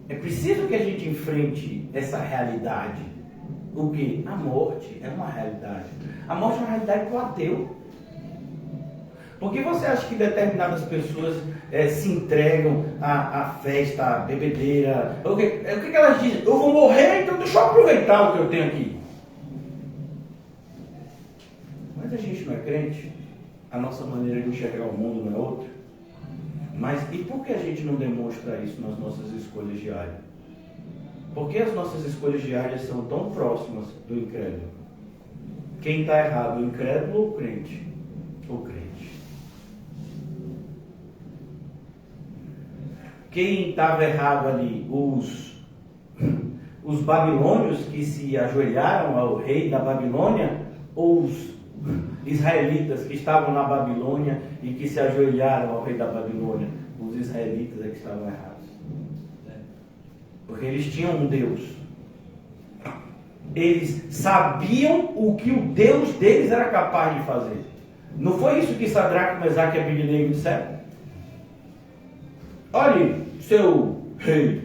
é preciso que a gente enfrente essa realidade. O que? A morte é uma realidade. A morte é uma realidade para o ateu. Por que você acha que determinadas pessoas se entregam à festa, à bebedeira? O que elas dizem? Eu vou morrer, então deixa eu aproveitar o que eu tenho aqui. Mas a gente não é crente? A nossa maneira de enxergar o mundo não é outra? Mas e por que a gente não demonstra isso nas nossas escolhas diárias? Por que as nossas escolhas diárias são tão próximas do incrédulo? Quem está errado, o incrédulo ou o crente? O crente. Quem estava errado ali? Os babilônios que se ajoelharam ao rei da Babilônia, ou os israelitas que estavam na Babilônia e que se ajoelharam ao rei da Babilônia? Os israelitas é que estavam errados. Porque eles tinham um Deus. Eles sabiam o que o Deus deles era capaz de fazer. Não foi isso que Sadraque, Mesaque e Abednego disseram? Olhe, seu rei,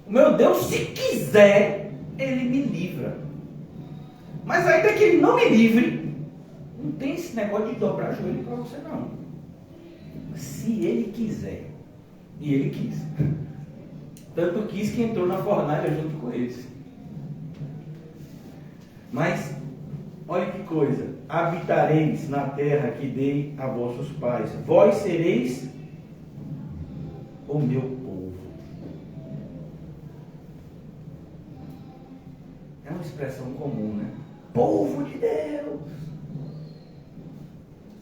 o meu Deus, se quiser, ele me livra. Mas ainda que ele não me livre, não tem esse negócio de dobrar joelho para você não. Se ele quiser. E ele quis. Tanto quis que entrou na fornalha junto com eles. Mas, olha que coisa. Habitareis na terra que dei a vossos pais. Vós sereis o meu povo. É uma expressão comum, né? povo de Deus.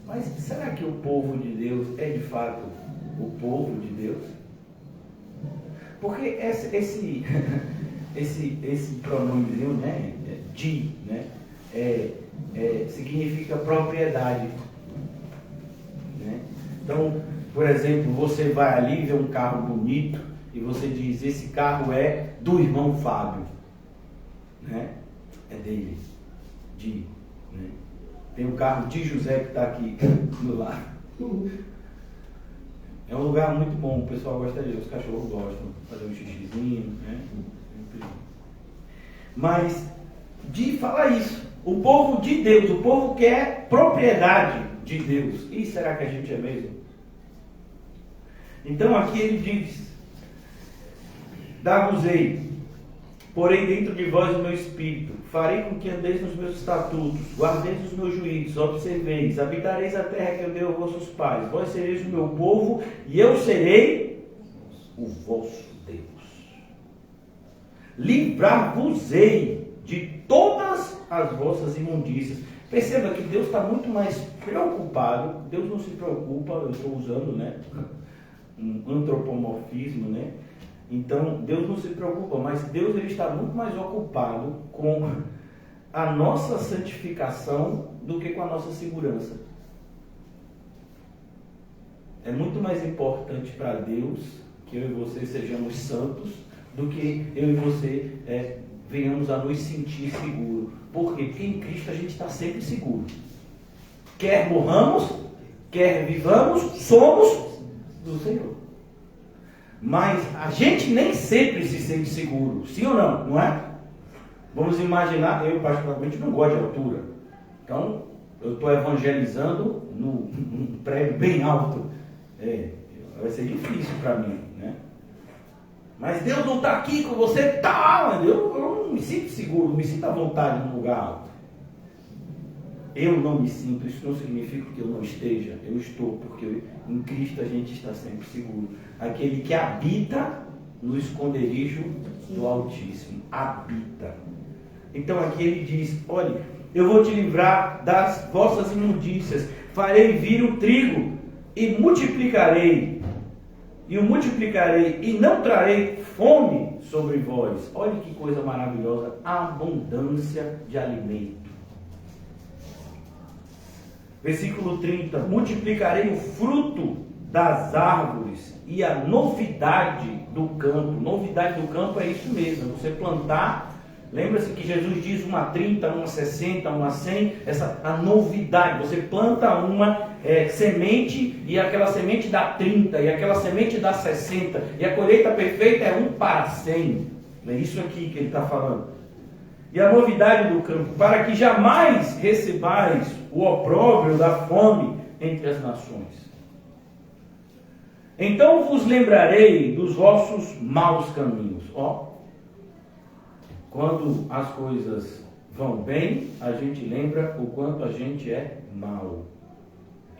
Mas será que o povo de Deus é de fato o povo de Deus? Porque esse pronomezinho, né, de, né, significa propriedade. Né? Então, por exemplo, você vai ali ver um carro bonito e você diz, esse carro é do irmão Fábio. Né? É dele. De. Né? Tem o carro de José que está aqui do lado. É um lugar muito bom, o pessoal gosta de ir, os cachorros gostam, fazer um xixizinho, né? Mas, de falar isso, o povo de Deus, o povo que é propriedade de Deus. E será que a gente é mesmo? Então aqui ele diz, dar-vos-ei, porém dentro de vós o meu espírito, farei com que andeis nos meus estatutos, guardeis os meus juízos, observeis, habitareis a terra que eu dei aos vossos pais, vós sereis o meu povo, e eu serei o vosso Deus. Livrar-vos-ei de todas as vossas imundícias. Perceba que Deus está muito mais preocupado, Deus não se preocupa, eu estou usando, né, um antropomorfismo, né? Então, Deus não se preocupa, mas Deus ele está muito mais ocupado com a nossa santificação do que com a nossa segurança. É muito mais importante para Deus que eu e você sejamos santos do que eu e você venhamos a nos sentir seguros. Por quê? Porque em Cristo a gente está sempre seguro. Quer morramos, quer vivamos, somos do Senhor. Mas a gente nem sempre se sente seguro, sim ou não? Não é? Vamos imaginar, eu particularmente não gosto de altura. Então, eu estou evangelizando num prédio bem alto. Vai ser difícil para mim, né? Mas Deus não está aqui com você, tá? Eu não me sinto seguro, não me sinto à vontade num lugar alto. Eu não me sinto, isso não significa que eu não esteja, eu estou, porque em Cristo a gente está sempre seguro. Aquele que habita no esconderijo do Altíssimo, habita. Então aqui ele diz, olha, eu vou te livrar das vossas imundícias, farei vir o trigo e multiplicarei, e não trarei fome sobre vós. Olha que coisa maravilhosa, abundância de alimento. Versículo 30, multiplicarei o fruto das árvores e a novidade do campo. Novidade do campo é isso mesmo, você plantar. Lembra-se que Jesus diz uma 30, uma 60, uma 100, a novidade. Você planta uma semente e aquela semente dá 30, e aquela semente dá 60, e a colheita perfeita é 1 para 100. É isso aqui que ele está falando. E a novidade do campo, para que jamais recebais o opróbrio da fome entre as nações. Então vos lembrarei dos vossos maus caminhos. Quando as coisas vão bem, a gente lembra o quanto a gente é mau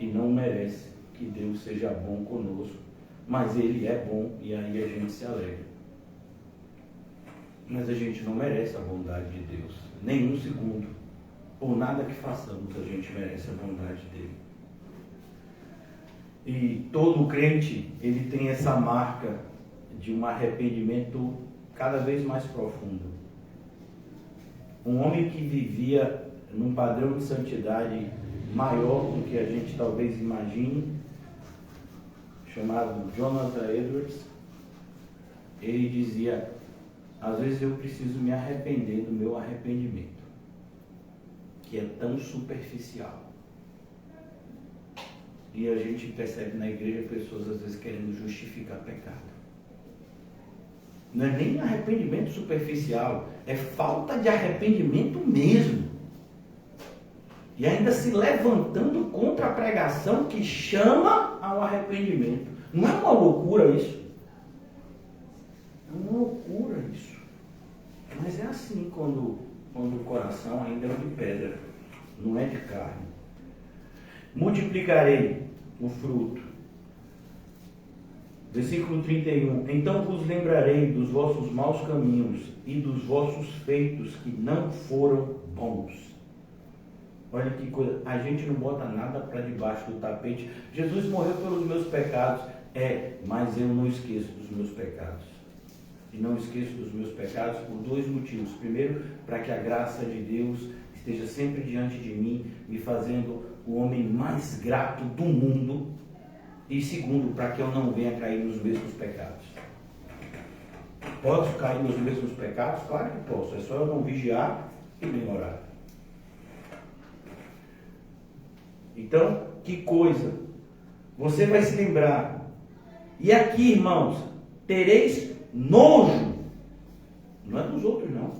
e não merece que Deus seja bom conosco, mas Ele é bom e aí a gente se alegra. Mas a gente não merece a bondade de Deus, nem um segundo. Por nada que façamos, a gente merece a bondade dele. E todo crente, ele tem essa marca de um arrependimento cada vez mais profundo. Um homem que vivia num padrão de santidade maior do que a gente talvez imagine, chamado Jonathan Edwards, ele dizia: às vezes eu preciso me arrepender do meu arrependimento, que é tão superficial. E a gente percebe na igreja pessoas às vezes querendo justificar pecado. Não é nem arrependimento superficial, é falta de arrependimento mesmo. E ainda se levantando contra a pregação que chama ao arrependimento. Não é uma loucura isso? É uma loucura isso. Mas é assim quando o coração ainda é de pedra, não é de carne. Multiplicarei o fruto. Versículo 31. Então vos lembrarei dos vossos maus caminhos e dos vossos feitos que não foram bons. Olha que coisa, a gente não bota nada para debaixo do tapete. Jesus morreu pelos meus pecados, mas eu não esqueço dos meus pecados. E não esqueço dos meus pecados por dois motivos. Primeiro, para que a graça de Deus esteja sempre diante de mim, me fazendo o homem mais grato do mundo. E segundo, para que eu não venha cair nos mesmos pecados. Posso cair nos mesmos pecados? Claro que posso. É só eu não vigiar e melhorar. Então, que coisa. Você vai se lembrar. E aqui, irmãos, tereis nojo. Não é dos outros, não.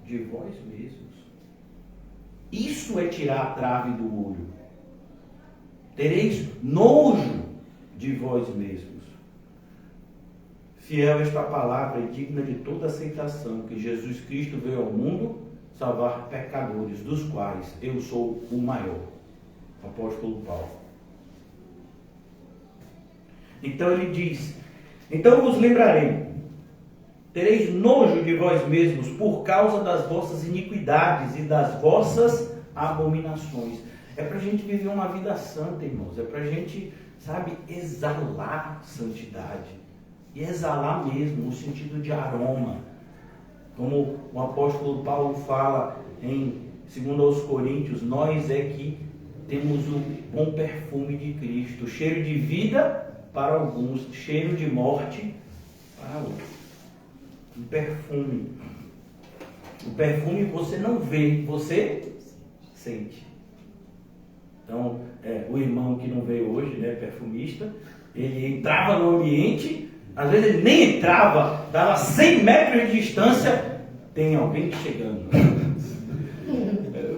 De vós mesmos. Isso é tirar a trave do olho. Tereis nojo de vós mesmos. Fiel esta palavra e digna de toda aceitação, que Jesus Cristo veio ao mundo salvar pecadores, dos quais eu sou o maior. Apóstolo Paulo. Então ele diz: então vos lembrarei, tereis nojo de vós mesmos por causa das vossas iniquidades e das vossas abominações. É para a gente viver uma vida santa, irmãos. É para a gente, exalar santidade. E exalar mesmo, no sentido de aroma. Como o apóstolo Paulo fala em 2 aos Coríntios, nós é que temos o bom perfume de Cristo. Cheiro de vida para alguns, cheiro de morte para outros. Um perfume. O perfume você não vê, você sente. Então, o irmão que não veio hoje, perfumista, ele entrava no ambiente, às vezes ele nem entrava, dava 100 metros de distância, tem alguém chegando.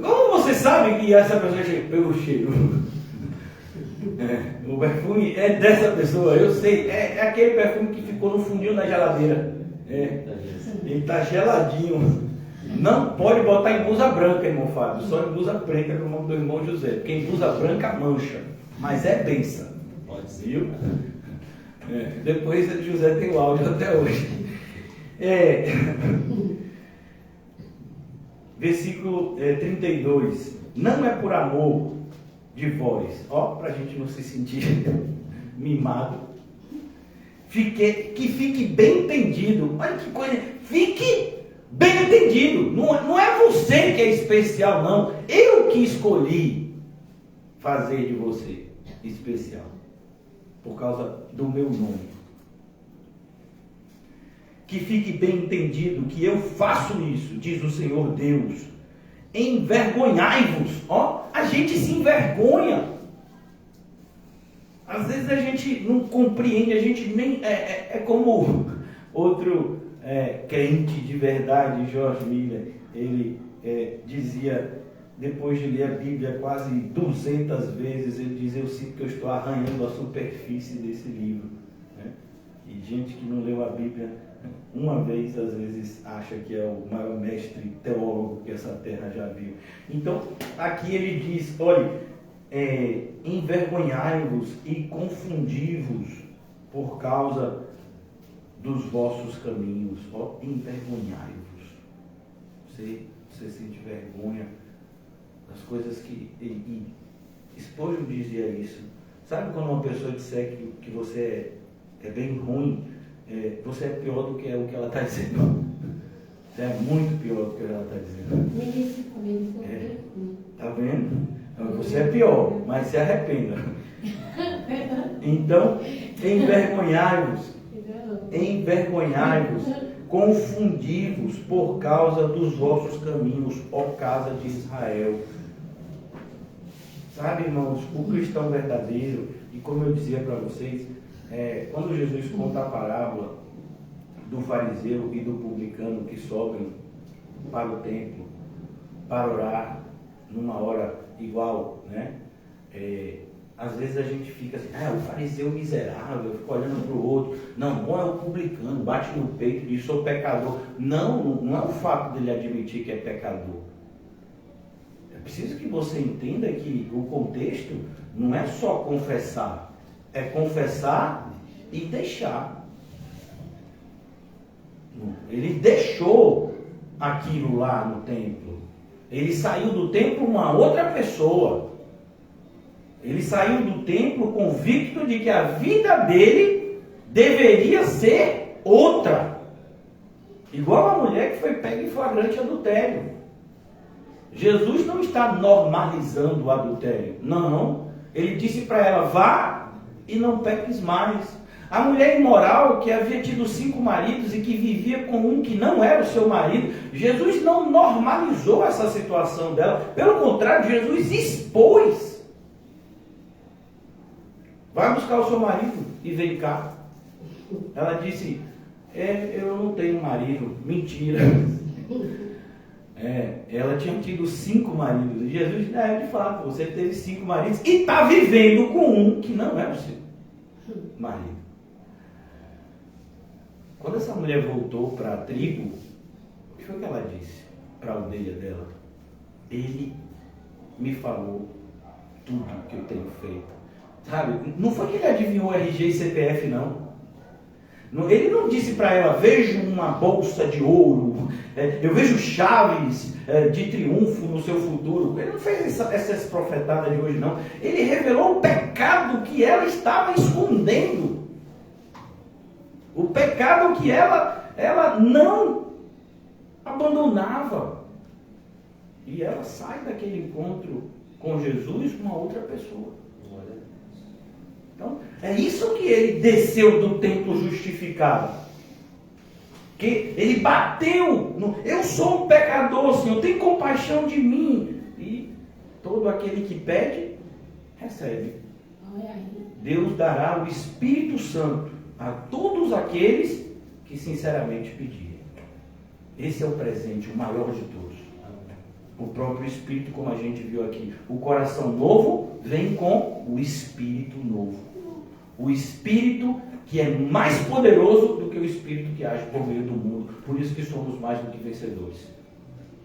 Como você sabe que essa pessoa chega? Pelo cheiro. O perfume é dessa pessoa, eu sei, é aquele perfume que ficou no fundinho da geladeira. Ele está geladinho. Não pode botar em blusa branca, irmão Fábio, só em blusa preta, no nome do irmão José, porque em blusa branca mancha, mas é bênção. Pode ser. Viu? Depois José tem o áudio até hoje. Versículo 32. Não é por amor de vós, para a gente não se sentir mimado, que fique bem entendido. Olha que coisa, fique bem entendido. Não é você que é especial, não. Eu que escolhi fazer de você especial. Por causa do meu nome. Que fique bem entendido que eu faço isso, diz o Senhor Deus. Envergonhai-vos. A gente se envergonha. Às vezes a gente não compreende, a gente nem... É como outro crente de verdade, George Miller, ele dizia, depois de ler a Bíblia quase 200 vezes, ele dizia: eu sinto que eu estou arranhando a superfície desse livro. E gente que não leu a Bíblia uma vez, às vezes acha que é o maior mestre teólogo que essa terra já viu. Então, aqui ele diz: olha, envergonhai-vos e confundi-vos por causa dos vossos caminhos. Envergonhai-vos. Você sente vergonha das coisas que... E Spurgeon dizia isso. Sabe quando uma pessoa disser que você é bem ruim, você é pior do que o que ela está dizendo. Você é muito pior do que ela está dizendo. Tá vendo? Então, você é pior, mas se arrependa. Então, envergonhai-vos, confundi-vos por causa dos vossos caminhos, ó casa de Israel. Sabe, irmãos, o cristão verdadeiro, e como eu dizia para vocês, quando Jesus conta a parábola do fariseu e do publicano que sobem para o templo, para orar numa hora igual, às vezes a gente fica assim: o fariseu miserável, fica olhando para o outro. Não, bom é o publicano, bate no peito e diz: sou pecador. Não é o fato dele admitir que é pecador. É preciso que você entenda que o contexto não é só confessar, é confessar e deixar. Ele deixou aquilo lá no templo. Ele saiu do templo uma outra pessoa. Ele saiu do templo convicto de que a vida dele deveria ser outra. Igual a mulher que foi pega em flagrante adultério. Jesus não está normalizando o adultério. Não. Ele disse para ela, vá e não peques mais. A mulher imoral que havia tido 5 maridos e que vivia com um que não era o seu marido, Jesus não normalizou essa situação dela. Pelo contrário, Jesus expôs. Vai buscar o seu marido e vem cá. Ela disse, eu não tenho marido. Mentira. Ela tinha tido 5 maridos. E Jesus disse, de fato, você teve 5 maridos e está vivendo com um que não é o seu marido. Quando essa mulher voltou para a tribo, o que foi que ela disse para a aldeia dela? Ele me falou tudo que eu tenho feito. Sabe? Não foi que ele adivinhou RG e CPF, não. Ele não disse para ela, vejo uma bolsa de ouro, eu vejo chaves de triunfo no seu futuro. Ele não fez essas profetadas de hoje, não. Ele revelou o pecado que ela estava escondendo. O pecado que ela não abandonava. E ela sai daquele encontro com Jesus uma outra pessoa. Então, é isso que ele desceu do templo justificado. Que ele bateu no, eu sou um pecador, Senhor, tem compaixão de mim. E todo aquele que pede, recebe. Deus dará o Espírito Santo a todos aqueles que sinceramente pedirem. Esse é o presente, o maior de todos. O próprio Espírito, como a gente viu aqui. O coração novo vem com o Espírito novo. O Espírito que é mais poderoso do que o Espírito que age por meio do mundo. Por isso que somos mais do que vencedores.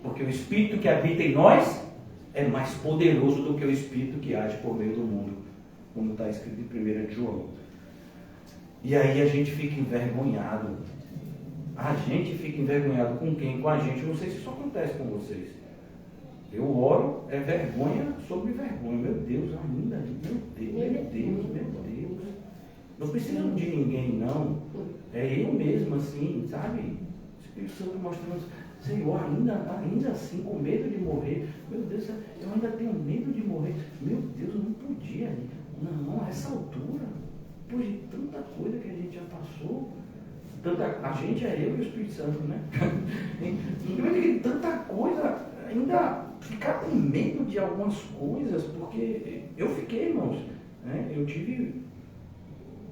Porque o Espírito que habita em nós é mais poderoso do que o Espírito que age por meio do mundo. Como está escrito em 1 João. E aí a gente fica envergonhado. A gente fica envergonhado com quem? Com a gente. Eu não sei se isso acontece com vocês. Eu oro, é vergonha sobre vergonha. Meu Deus, ainda. Meu Deus. Não preciso de ninguém, não. É eu mesmo, assim, sabe? O Espírito Santo mostrando, Senhor, ainda assim, com medo de morrer. Meu Deus, eu ainda tenho medo de morrer. Meu Deus, eu não podia. Não, a essa altura. Depois de tanta coisa que a gente já passou, a gente é eu e o Espírito Santo, né? E tanta coisa, ainda ficar com medo de algumas coisas, porque eu fiquei, irmãos, né? Eu tive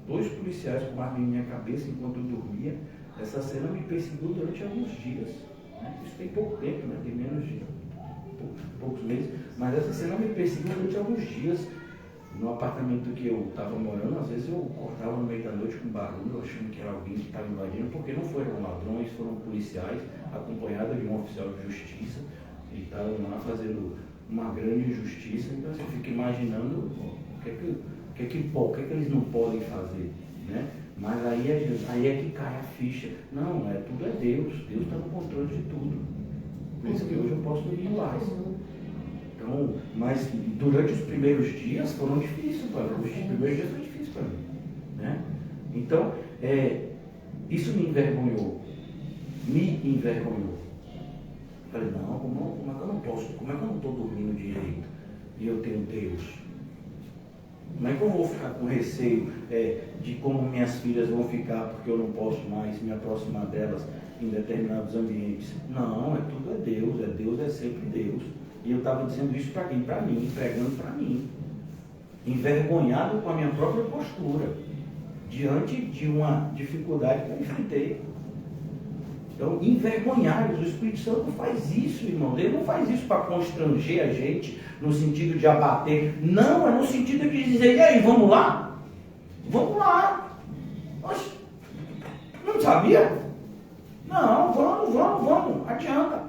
2 policiais com arma em minha cabeça enquanto eu dormia. Essa cena me perseguiu durante alguns dias, né? Isso tem pouco tempo, né? Tem menos de poucos meses, mas essa cena me perseguiu durante alguns dias. No apartamento que eu estava morando, às vezes eu acordava no meio da noite com barulho, achando que era alguém que estava invadindo, porque não foram ladrões, foram policiais, acompanhados de um oficial de justiça, e estavam lá fazendo uma grande injustiça. Então você fica imaginando o que é que eles não podem fazer, né? Mas aí é que cai a ficha. Não, tudo é Deus está no controle de tudo. Por isso que hoje eu posso dormir em paz. Então, mas durante os primeiros dias foram difíceis para mim. Os primeiros dias foram difíceis para mim, né? Então, isso me envergonhou. Falei, não, como é que eu não posso? Como é que eu não estou dormindo direito? E eu tenho Deus. Como é que eu vou ficar com receio de como minhas filhas vão ficar porque eu não posso mais me aproximar delas em determinados ambientes? Não, tudo é Deus é sempre Deus. E eu estava dizendo isso para quem? Para mim, pregando para mim. Envergonhado com a minha própria postura, diante de uma dificuldade que eu enfrentei. Então, envergonhados, o Espírito Santo faz isso, irmão. Ele não faz isso para constranger a gente, no sentido de abater. Não, é no sentido de dizer, e aí, vamos lá? Vamos lá. Oxe, não sabia? Não, vamos, adianta.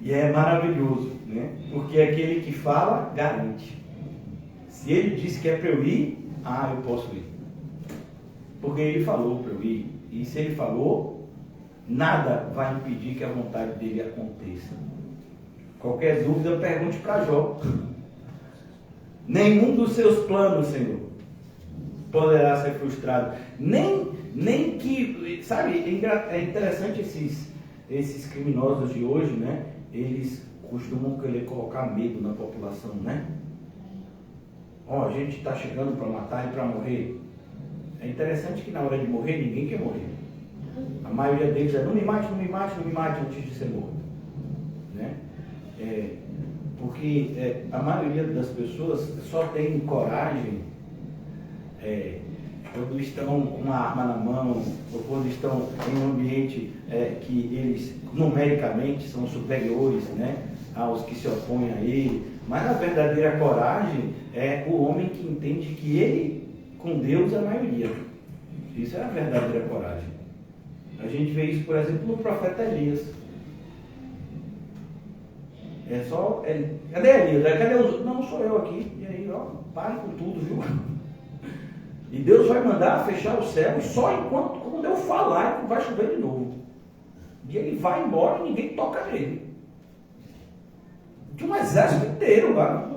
E é maravilhoso, né? Porque aquele que fala, garante. Se ele disse que é para eu ir, eu posso ir. Porque ele falou para eu ir. E se ele falou, nada vai impedir que a vontade dele aconteça. Qualquer dúvida, pergunte para Jó. Nenhum dos seus planos, Senhor, poderá ser frustrado. Nem que, sabe, é interessante esses criminosos de hoje, né? Eles costumam querer colocar medo na população, né? Ó, a gente está chegando para matar e para morrer. É interessante que na hora de morrer, ninguém quer morrer. A maioria deles é, não me mate, não me mate, não me mate antes de ser morto. Né? Porque a maioria das pessoas só tem coragem quando estão com uma arma na mão, ou quando estão em um ambiente que eles numericamente são superiores, né, aos que se opõem a ele. Mas a verdadeira coragem é o homem que entende que ele, com Deus, é a maioria. Isso é a verdadeira coragem. A gente vê isso, por exemplo, no profeta Elias. Cadê Elias? Cadê os... Não, sou eu aqui. E aí, ó, pare com tudo, viu? E Deus vai mandar fechar o céu só quando eu falar que vai chover de novo. E ele vai embora e ninguém toca nele. De um exército inteiro lá.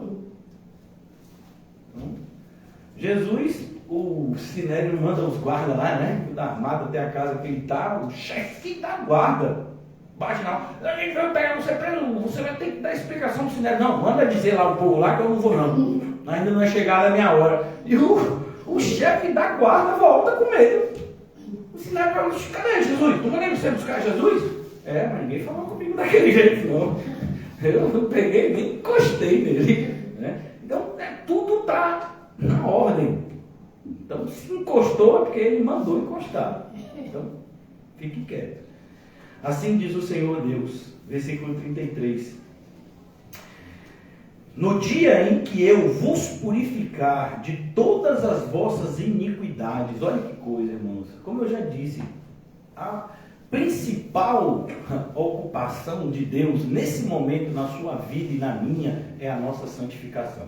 Jesus, o Sinédrio manda os guardas lá, né? Da armada até a casa que ele está, o chefe da guarda. Baixa não. A gente vai pegar você preso, você vai ter que dar explicação pro Sinédrio. Não, manda dizer lá o povo lá que eu não vou não. Ainda não é chegada a minha hora. E o chefe da guarda volta com medo. O Sinédrio fala, cadê Jesus? Tu não lembra você buscar Jesus? Mas ninguém falou comigo daquele jeito não. Eu não peguei, nem encostei nele. Né? Então, tudo está na ordem. Então, se encostou é porque ele mandou encostar. Então, fique quieto. Assim diz o Senhor Deus, versículo 33. No dia em que eu vos purificar de todas as vossas iniquidades, olha que coisa, irmãos, como eu já disse, a principal ocupação de Deus nesse momento na sua vida e na minha é a nossa santificação.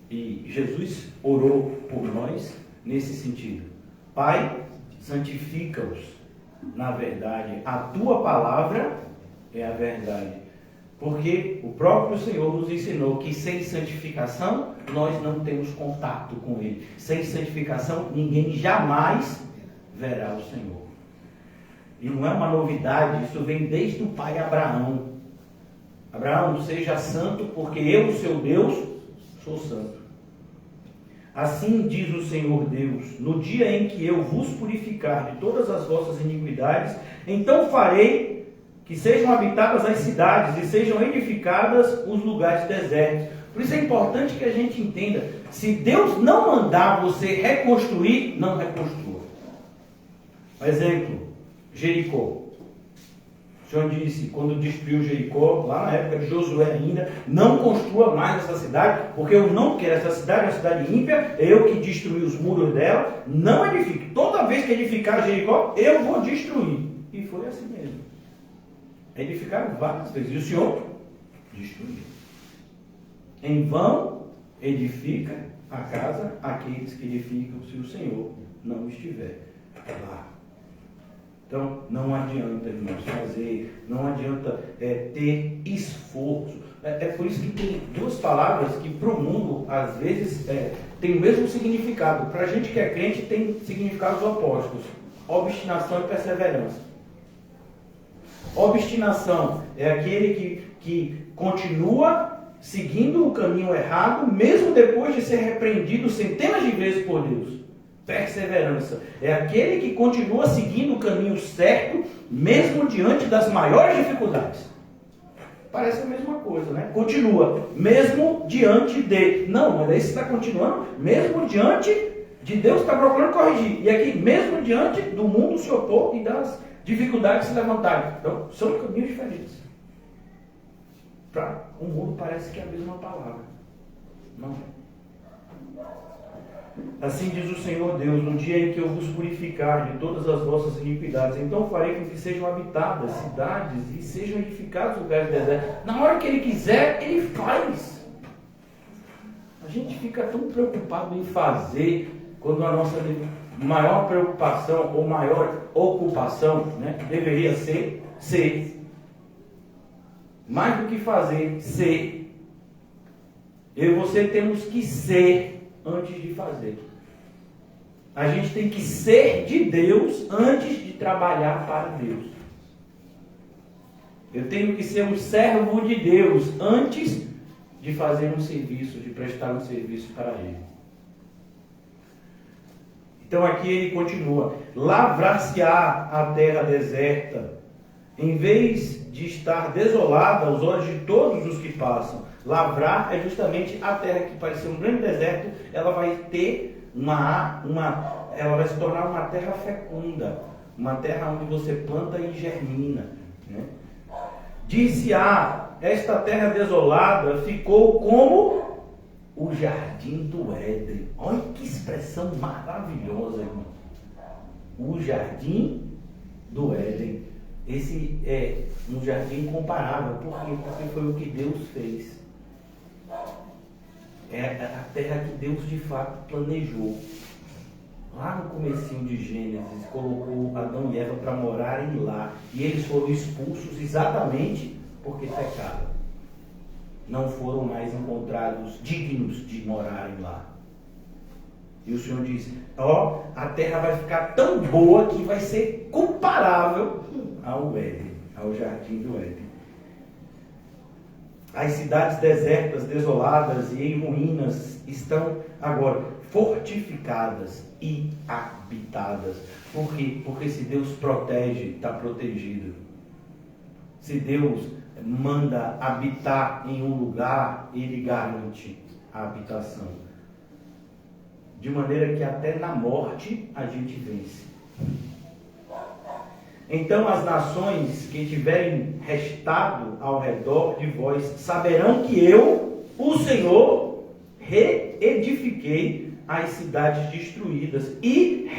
E Jesus orou por nós nesse sentido. Pai, santifica-os na verdade. A tua palavra é a verdade. Porque o próprio Senhor nos ensinou que sem santificação nós não temos contato com Ele. Sem santificação ninguém jamais verá o Senhor. E não é uma novidade, isso vem desde o pai Abraão. Abraão, seja santo, porque eu, seu Deus, sou santo. Assim diz o Senhor Deus, no dia em que eu vos purificar de todas as vossas iniquidades, então farei que sejam habitadas as cidades e sejam edificadas os lugares desertos. Por isso é importante que a gente entenda, se Deus não mandar você reconstruir, não reconstrua. Exemplo, Jericó. O Senhor disse, quando destruiu Jericó, lá na época de Josué ainda, não construa mais essa cidade, porque eu não quero essa cidade, é uma cidade ímpia, eu que destruí os muros dela, não edifique. Toda vez que edificar Jericó, eu vou destruir. E foi assim mesmo. Edificaram várias vezes, e o Senhor destruiu. Em vão edifica a casa aqueles que edificam se o Senhor não estiver lá. Então, não adianta, irmãos, fazer, não adianta ter esforço. É por isso que tem duas palavras que para o mundo, às vezes, tem o mesmo significado. Para a gente que é crente, tem significados opostos. Obstinação e perseverança. Obstinação é aquele que continua seguindo o caminho errado, mesmo depois de ser repreendido centenas de vezes por Deus. Perseverança é aquele que continua seguindo o caminho certo, mesmo diante das maiores dificuldades. Parece a mesma coisa, né? Continua, mesmo diante de... Não, mas aí você está continuando, mesmo diante de Deus está procurando corrigir. E aqui, mesmo diante do mundo se opor e das dificuldades se levantarem. Então, são caminhos diferentes. Para o mundo parece que é a mesma palavra. Não é. Assim diz o Senhor Deus, no dia em que eu vos purificar de todas as vossas iniquidades, então farei com que sejam habitadas cidades e sejam edificados lugares desertos. Na hora que Ele quiser, Ele faz. A gente fica tão preocupado em fazer quando a nossa maior preocupação ou maior ocupação, né, deveria ser mais do que fazer, ser. Eu e você temos que ser antes de fazer. A gente tem que ser de Deus antes de trabalhar para Deus. Eu tenho que ser um servo de Deus antes de fazer um serviço, de prestar um serviço para Ele. Então aqui ele continua: lavrar-se-á a terra deserta, em vez de estar desolada aos olhos de todos os que passam. Lavrar é justamente a terra que parecia um grande deserto, ela vai ter ela vai se tornar uma terra fecunda, uma terra onde você planta e germina, né? Disse: esta terra desolada ficou como o jardim do Éden. Olha que expressão maravilhosa, irmão. O jardim do Éden. Esse é um jardim incomparável. Por quê? Porque foi o que Deus fez. É a terra que Deus de fato planejou. Lá no comecinho de Gênesis, colocou Adão e Eva para morarem lá. E eles foram expulsos exatamente porque pecaram. Não foram mais encontrados dignos de morarem lá. E o Senhor disse: a terra vai ficar tão boa que vai ser comparável ao Éden, ao jardim do Éden. As cidades desertas, desoladas e em ruínas estão agora fortificadas e habitadas. Por quê? Porque se Deus protege, está protegido. Se Deus manda habitar em um lugar, Ele garante a habitação. De maneira que até na morte a gente vence. Então as nações que tiverem restado ao redor de vós saberão que eu, o Senhor, reedifiquei as cidades destruídas e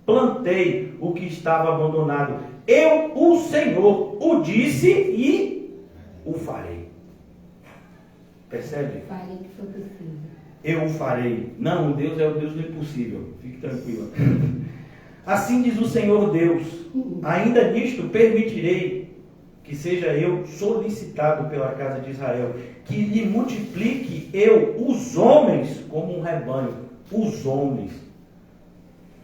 replantei o que estava abandonado. Eu, o Senhor, o disse e o farei. Percebe? Farei que foi possível. Eu o farei. Não, Deus é o Deus do impossível. Fique tranquilo. Assim diz o Senhor Deus: ainda nisto permitirei que seja eu solicitado pela casa de Israel, que lhe multiplique eu os homens como um rebanho. Os homens.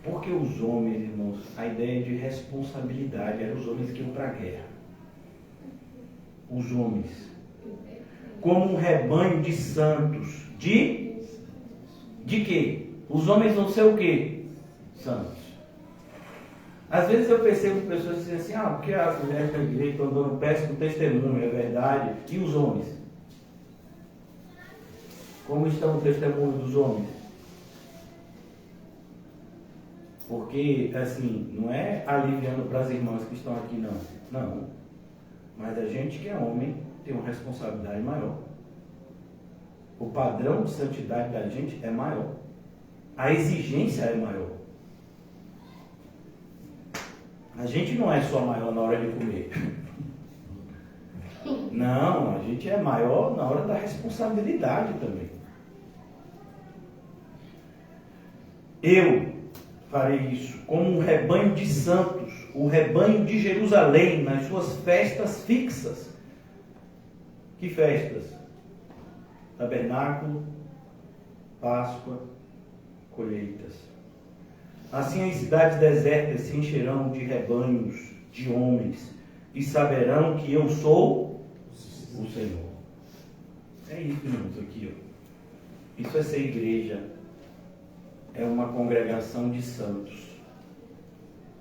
Por que os homens, irmãos? A ideia de responsabilidade. Eram os homens que iam para a guerra. Os homens. Como um rebanho de santos. De quê? Os homens vão ser o quê? Santos. Às vezes eu percebo pessoas dizendo assim: porque as mulheres da igreja estão dando péssimo testemunho, é verdade. E os homens? Como estão o testemunho dos homens? Porque, assim, não é aliviando para as irmãs que estão aqui, não. Não. Mas a gente que é homem tem uma responsabilidade maior. O padrão de santidade da gente é maior. A exigência é maior. A gente não é só maior na hora de comer. Não, a gente é maior na hora da responsabilidade também. Eu farei isso como um rebanho de santos, o rebanho de Jerusalém, nas suas festas fixas. Que festas? Tabernáculo, Páscoa, colheitas. Assim as cidades desertas se encherão de rebanhos de homens e saberão que eu sou o Senhor. É isso, irmãos, aqui, ó. Isso é ser igreja. É uma congregação de santos.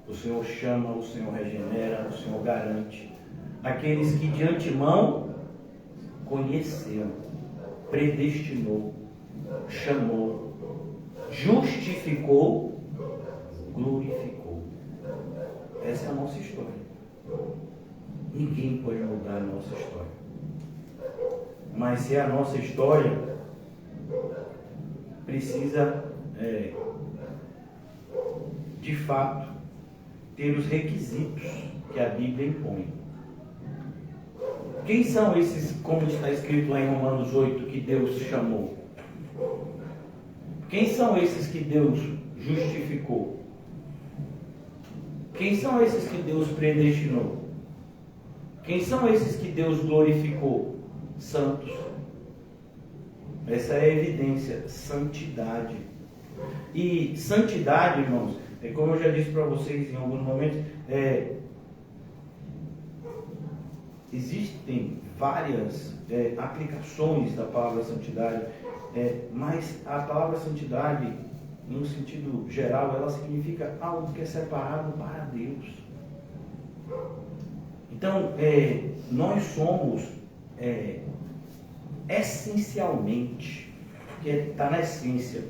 O Senhor chama, o Senhor regenera, o Senhor garante. Aqueles que de antemão conheceu, predestinou, chamou, justificou, glorificou. Essa é a nossa história. Ninguém pode mudar a nossa história. Mas se é a nossa história, precisa de fato ter os requisitos que a Bíblia impõe. Quem são esses, como está escrito lá em Romanos 8, que Deus chamou? Quem são esses que Deus justificou? Quem são esses que Deus predestinou? Quem são esses que Deus glorificou? Santos. Essa é a evidência, santidade. E santidade, irmãos, como eu já disse para vocês em alguns momentos, existem várias aplicações da palavra santidade, mas a palavra santidade, no sentido geral, ela significa algo que é separado para Deus. Então, nós somos essencialmente, que está na essência,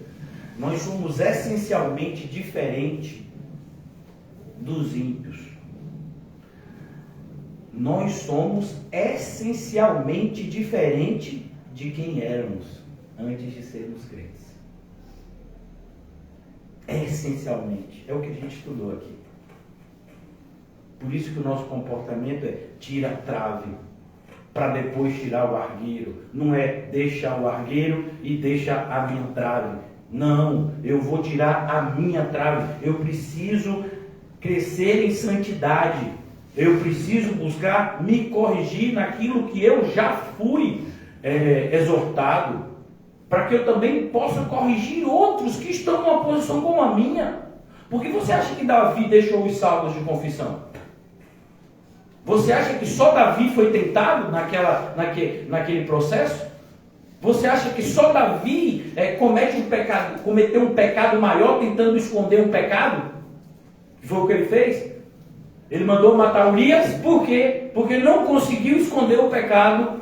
nós somos essencialmente diferente dos ímpios. Nós somos essencialmente diferente de quem éramos antes de sermos crentes. Essencialmente. É o que a gente estudou aqui. Por isso que o nosso comportamento é tira a trave, para depois tirar o argueiro. Não é deixa o argueiro e deixa a minha trave. Não, eu vou tirar a minha trave. Eu preciso crescer em santidade. Eu preciso buscar me corrigir naquilo que eu já fui exortado, para que eu também possa corrigir outros que estão numa posição como a minha. Por que você acha que Davi deixou os salmos de confissão? Você acha que só Davi foi tentado naquele processo? Você acha que só Davi cometeu um pecado maior tentando esconder um pecado? Foi o que ele fez? Ele mandou matar Urias, por quê? Porque ele não conseguiu esconder o pecado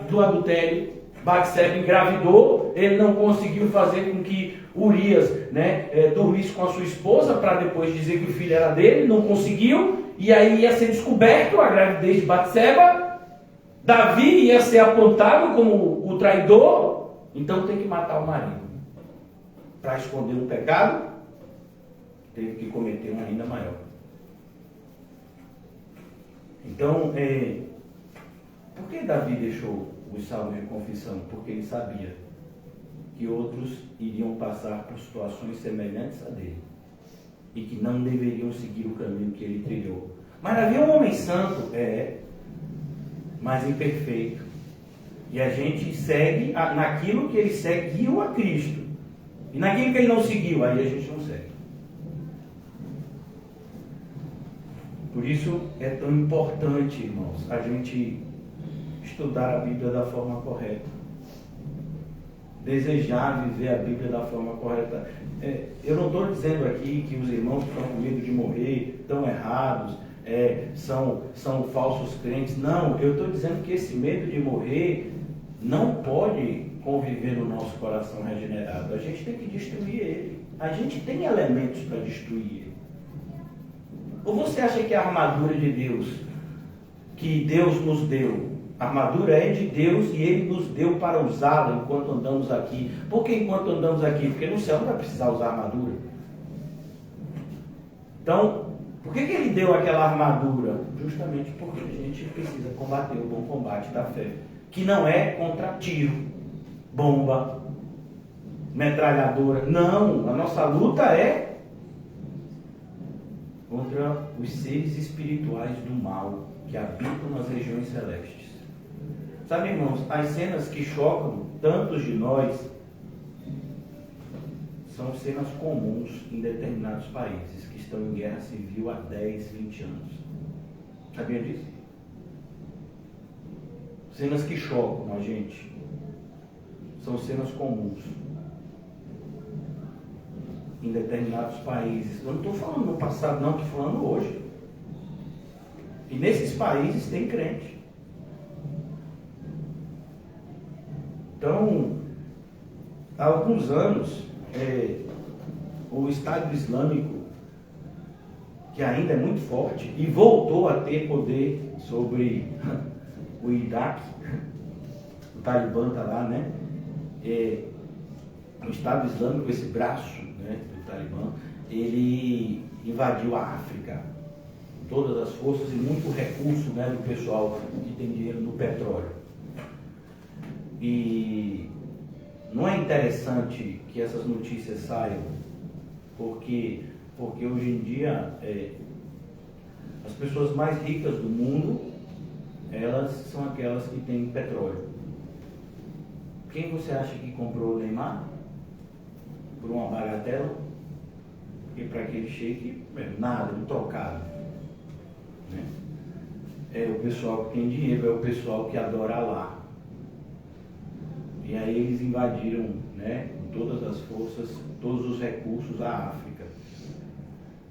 do adultério. Batseba engravidou, ele não conseguiu fazer com que Urias dormisse com a sua esposa para depois dizer que o filho era dele, não conseguiu, e aí ia ser descoberto a gravidez de Batseba. Davi ia ser apontado como o traidor, então tem que matar o marido. Para esconder um pecado, teve que cometer um ainda maior. Então, por que Davi deixou os salmos de confissão? Porque ele sabia que outros iriam passar por situações semelhantes a dele e que não deveriam seguir o caminho que ele trilhou. Mas Davi é um homem santo, mas imperfeito. E a gente segue naquilo que ele seguiu a Cristo. E naquilo que ele não seguiu, aí a gente não segue. Por isso é tão importante, irmãos, a gente estudar a Bíblia da forma correta. Desejar viver a Bíblia da forma correta. Eu não estou dizendo aqui que os irmãos que estão com medo de morrer estão errados, são falsos crentes. Não, eu estou dizendo que esse medo de morrer não pode conviver no nosso coração regenerado. A gente tem que destruir ele. A gente tem elementos para destruir ele. Ou você acha que a armadura de Deus, que Deus nos deu, a armadura é de Deus e Ele nos deu para usá-la enquanto andamos aqui? Por que enquanto andamos aqui? Porque no céu não vai precisar usar armadura. Então, por que Ele deu aquela armadura? Justamente porque a gente precisa combater o bom combate da fé, que não é contra tiro, bomba, metralhadora. Não, a nossa luta é contra os seres espirituais do mal que habitam nas regiões celestes. Sabe, irmãos, as cenas que chocam tantos de nós são cenas comuns em determinados países que estão em guerra civil há 10, 20 anos. Sabia disso? Cenas que chocam a gente são cenas comuns em determinados países. Eu não estou falando no passado, não, estou falando hoje. E nesses países tem crente. Então, há alguns anos, o Estado Islâmico, que ainda é muito forte, e voltou a ter poder sobre o Iraque, o Talibã está lá, né? O Estado Islâmico, esse braço do Talibã, ele invadiu a África, todas as forças e muito recurso do pessoal que tem dinheiro no petróleo. E não é interessante que essas notícias saiam Porque hoje em dia, as pessoas mais ricas do mundo, elas são aquelas que têm petróleo. Quem você acha que comprou o Neymar? Por uma bagatela? Porque para aquele shake, nada, um trocado. Né? É o pessoal que tem dinheiro, é o pessoal que adora lá. E aí eles invadiram, né, com todas as forças, todos os recursos a África.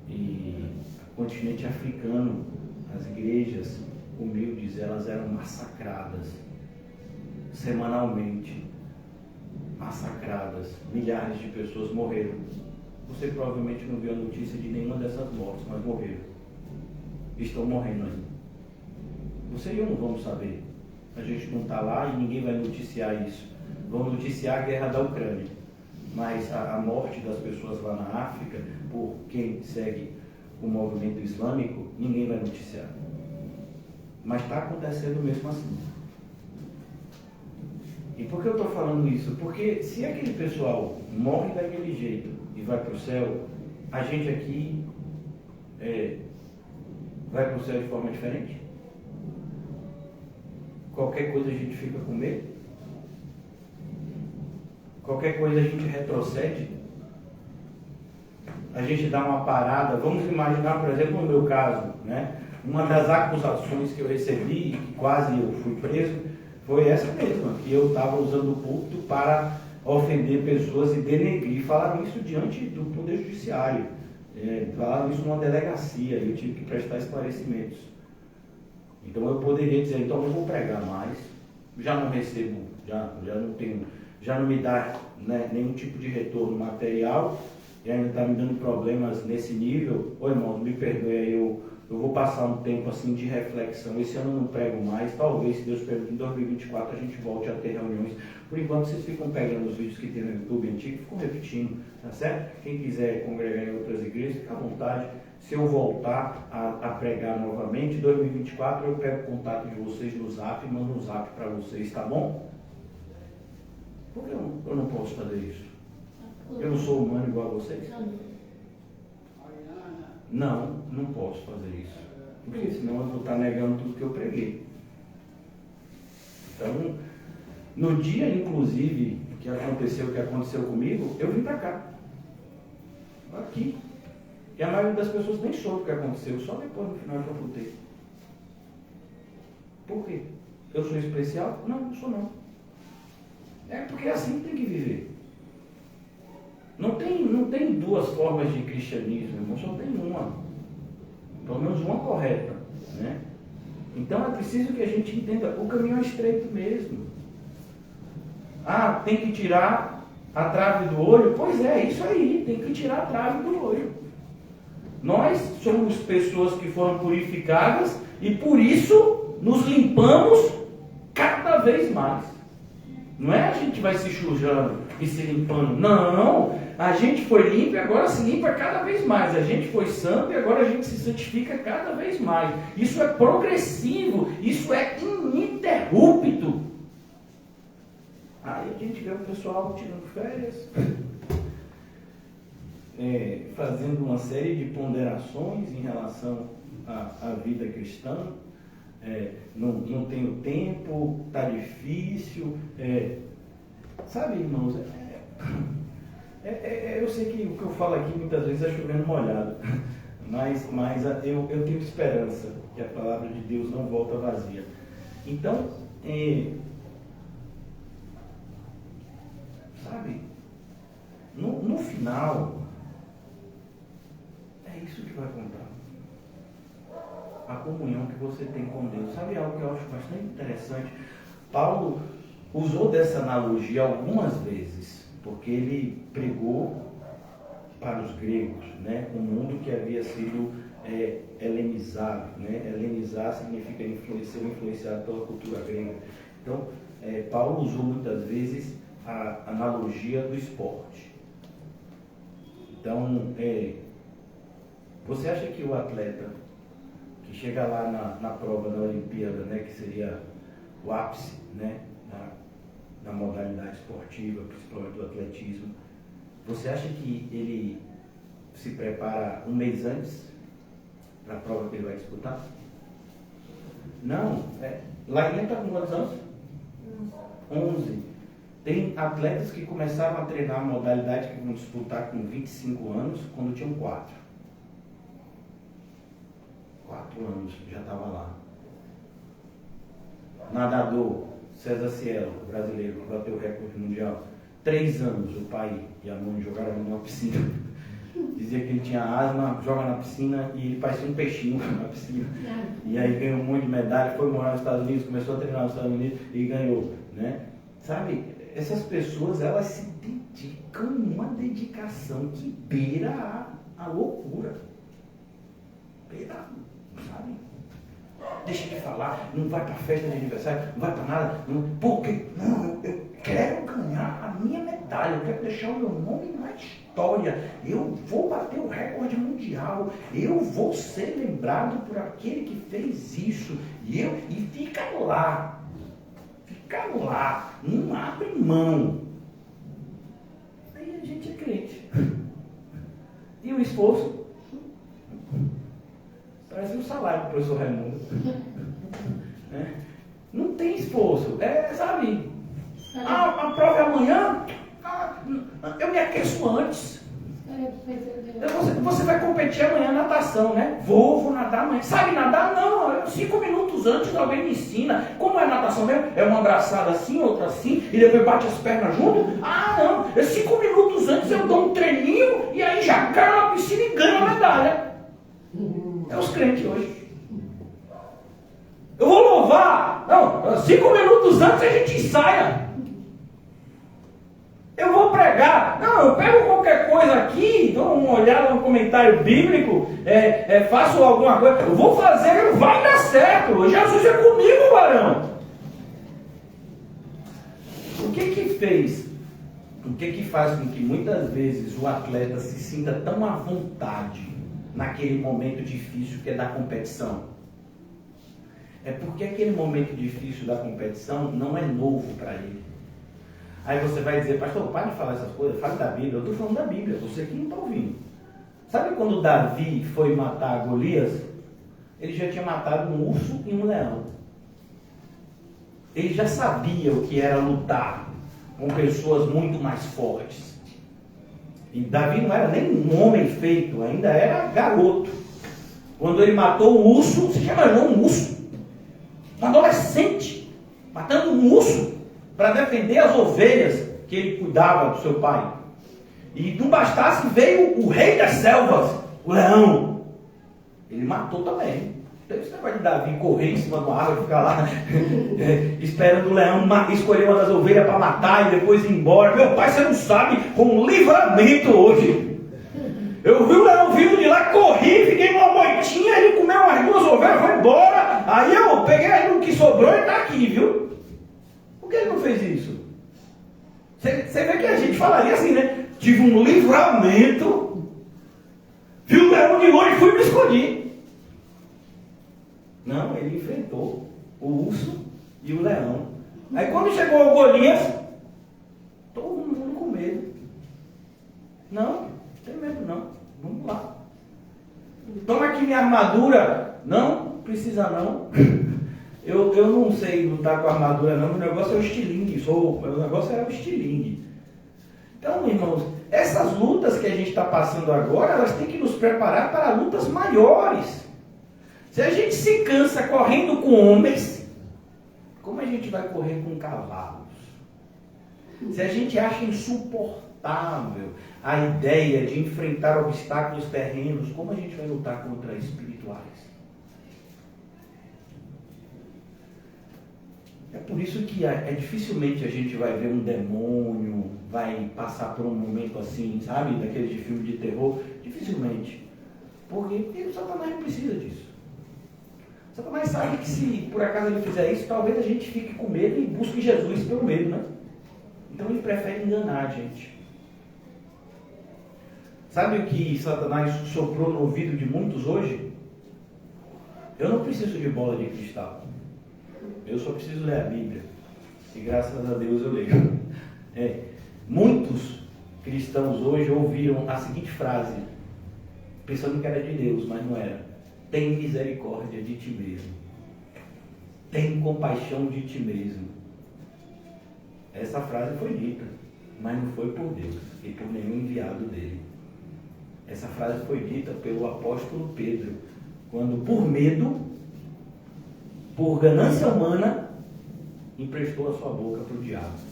E o continente africano, as igrejas humildes, elas eram massacradas semanalmente. Massacradas. Milhares de pessoas morreram. Você provavelmente não viu a notícia de nenhuma dessas mortes, mas morreram. Estão morrendo ainda. Você e eu não vamos saber. A gente não está lá e ninguém vai noticiar isso. Vão noticiar a guerra da Ucrânia. Mas a morte das pessoas lá na África, por quem segue o movimento islâmico, ninguém vai noticiar. Mas está acontecendo mesmo assim. E por que eu estou falando isso? Porque se aquele pessoal morre daquele jeito e vai para o céu, a gente aqui vai para o céu de forma diferente? Qualquer coisa a gente fica com medo? Qualquer coisa a gente retrocede? A gente dá uma parada? Vamos imaginar, por exemplo, no meu caso, né? Uma das acusações que eu recebi, que quase eu fui preso, foi essa mesma, que eu estava usando o púlpito para ofender pessoas e denegrir. Falaram isso diante do Poder Judiciário, falaram isso numa delegacia, e eu tive que prestar esclarecimentos. Então eu poderia dizer, então eu vou pregar mais, já não recebo, já não tenho, já não me dá, né, nenhum tipo de retorno material, e ainda está me dando problemas nesse nível. Ô irmãos, me perdoe aí, eu vou passar um tempo assim de reflexão. Esse ano eu não prego mais, talvez, se Deus permitir, em 2024 a gente volte a ter reuniões. Por enquanto vocês ficam pegando os vídeos que tem no YouTube antigo e ficam repetindo, tá certo? Quem quiser congregar em outras igrejas, fica à vontade. Se eu voltar a pregar novamente, em 2024 eu pego o contato de vocês no Zap e mando um Zap para vocês, tá bom? Por que eu não posso fazer isso? Eu não sou humano igual a vocês? Não posso fazer isso. Porque senão eu vou estar negando tudo que eu preguei. Então, no dia, inclusive, que aconteceu o que aconteceu comigo, eu vim para cá. Aqui. E a maioria das pessoas nem soube o que aconteceu, só depois no final que eu voltei. Por quê? Eu sou especial? Não sou não. É porque assim tem que viver. Não tem duas formas de cristianismo, irmão, só tem uma. Pelo menos uma correta, né? Então é preciso que a gente entenda, o caminho é estreito mesmo. Ah, tem que tirar a trave do olho? Pois é, isso aí, tem que tirar a trave do olho. Nós somos pessoas que foram purificadas e por isso nos limpamos cada vez mais. Não é a gente vai se sujando e se limpando. Não, a gente foi limpo e agora se limpa cada vez mais. A gente foi santo e agora a gente se santifica cada vez mais. Isso é progressivo, isso é ininterrupto. Aí a gente vê o pessoal tirando férias, fazendo uma série de ponderações em relação à vida cristã. Não tenho tempo, está difícil. Sabe, irmãos, eu sei que o que eu falo aqui muitas vezes é chovendo molhado, mas eu tenho esperança que a palavra de Deus não volta vazia. Então, sabe, no final, é isso que vai contar. A comunhão que você tem com Deus. Sabe algo que eu acho bastante interessante? Paulo usou dessa analogia algumas vezes, porque ele pregou para os gregos, né? Um mundo que havia sido helenizado, né? Helenizar significa ser influenciado pela cultura grega. Então, Paulo usou muitas vezes a analogia do esporte. Então, você acha que o atleta que chega lá na prova da Olimpíada, né, que seria o ápice, né, na modalidade esportiva, principalmente do atletismo, você acha que ele se prepara um mês antes para a prova que ele vai disputar? Não. Lá está com quantos anos? 11. Tem atletas que começaram a treinar a modalidade que vão disputar com 25 anos, quando tinham 4. 4 anos, já estava lá. Nadador, César Cielo, brasileiro, que bateu o recorde mundial. 3 anos, o pai e a mãe jogaram numa piscina. Dizia que ele tinha asma, joga na piscina e ele parecia um peixinho na piscina. E aí ganhou um monte de medalha, foi morar nos Estados Unidos, começou a treinar nos Estados Unidos e ganhou, né? Sabe, essas pessoas, elas se dedicam uma dedicação que beira a loucura. Beira, sabe? Deixa de falar, não vai para festa de aniversário, não vai para nada, porque não, eu quero ganhar a minha medalha, eu quero deixar o meu nome na história, eu vou bater o recorde mundial, eu vou ser lembrado por aquele que fez isso, e fica lá, não abre mão. Aí a gente é crente. E o esforço? Parece um salário do professor Raimundo. Não tem esforço. Sabe? A prova é amanhã. Eu me aqueço antes. Você vai competir amanhã na natação, né? Vou nadar amanhã. Sabe nadar? Não. 5 minutos antes alguém me ensina. Como é natação mesmo? É uma abraçada assim, outra assim, e depois bate as pernas junto? Não. 5 minutos antes eu dou um treininho e aí já caio na piscina e ganho a medalha. É os crentes hoje. Eu vou louvar. Não, 5 minutos antes a gente ensaia. Eu vou pregar. Não, eu pego qualquer coisa aqui, dou uma olhada no comentário bíblico, faço alguma coisa. Eu vou fazer, vai dar certo. Jesus é comigo, varão. O que faz com que muitas vezes o atleta se sinta tão à vontade naquele momento difícil que é da competição? É porque aquele momento difícil da competição não é novo para ele. Aí você vai dizer, pastor, para de falar essas coisas, fale da Bíblia. Eu estou falando da Bíblia, você que não está ouvindo. Sabe quando Davi foi matar Golias? Ele já tinha matado um urso e um leão. Ele já sabia o que era lutar com pessoas muito mais fortes. E Davi não era nem um homem feito, ainda era garoto. Quando ele matou o urso, você já imaginou um urso? Um adolescente matando um urso para defender as ovelhas que ele cuidava do seu pai. E não bastasse, veio o rei das selvas, o leão. Ele matou também. Teve esse negócio de Davi correr em cima de uma árvore e ficar lá esperando o leão escolher uma das ovelhas para matar e depois ir embora. Meu pai, você não sabe, com um livramento hoje. Eu vi o leão vindo de lá, corri, fiquei numa moitinha, ele comeu umas 2 ovelhas, foi embora. Aí eu peguei o que sobrou e está aqui, viu? Por que ele não fez isso? Você vê que a gente falaria assim, né? Tive um livramento, vi o leão de longe e fui me esconder. Não, ele enfrentou o urso e o leão. Aí quando chegou o Golias, todo mundo com medo. Não tem medo não, vamos lá. Toma aqui minha armadura. Não, precisa não. Eu não sei lutar com armadura não, o negócio é o estilingue. O negócio é o estilingue. Então, irmãos, essas lutas que a gente está passando agora, elas têm que nos preparar para lutas maiores. Se a gente se cansa correndo com homens, como a gente vai correr com cavalos? Se a gente acha insuportável a ideia de enfrentar obstáculos terrenos, como a gente vai lutar contra espirituais? É por isso que dificilmente a gente vai ver um demônio, vai passar por um momento assim, sabe, daqueles de filme de terror. Dificilmente. Porque o Satanás não precisa disso. O Satanás sabe que se por acaso ele fizer isso, talvez a gente fique com medo e busque Jesus pelo medo, né? Então ele prefere enganar a gente. Sabe o que Satanás soprou no ouvido de muitos hoje? Eu não preciso de bola de cristal. Eu só preciso ler a Bíblia. E graças a Deus eu leio. Muitos cristãos hoje ouviram a seguinte frase: pensando que era de Deus, mas não era. Tem misericórdia de ti mesmo. Tem compaixão de ti mesmo. Essa frase foi dita, mas não foi por Deus e por nenhum enviado dele. Essa frase foi dita pelo apóstolo Pedro, quando por medo, por ganância humana, emprestou a sua boca para o diabo.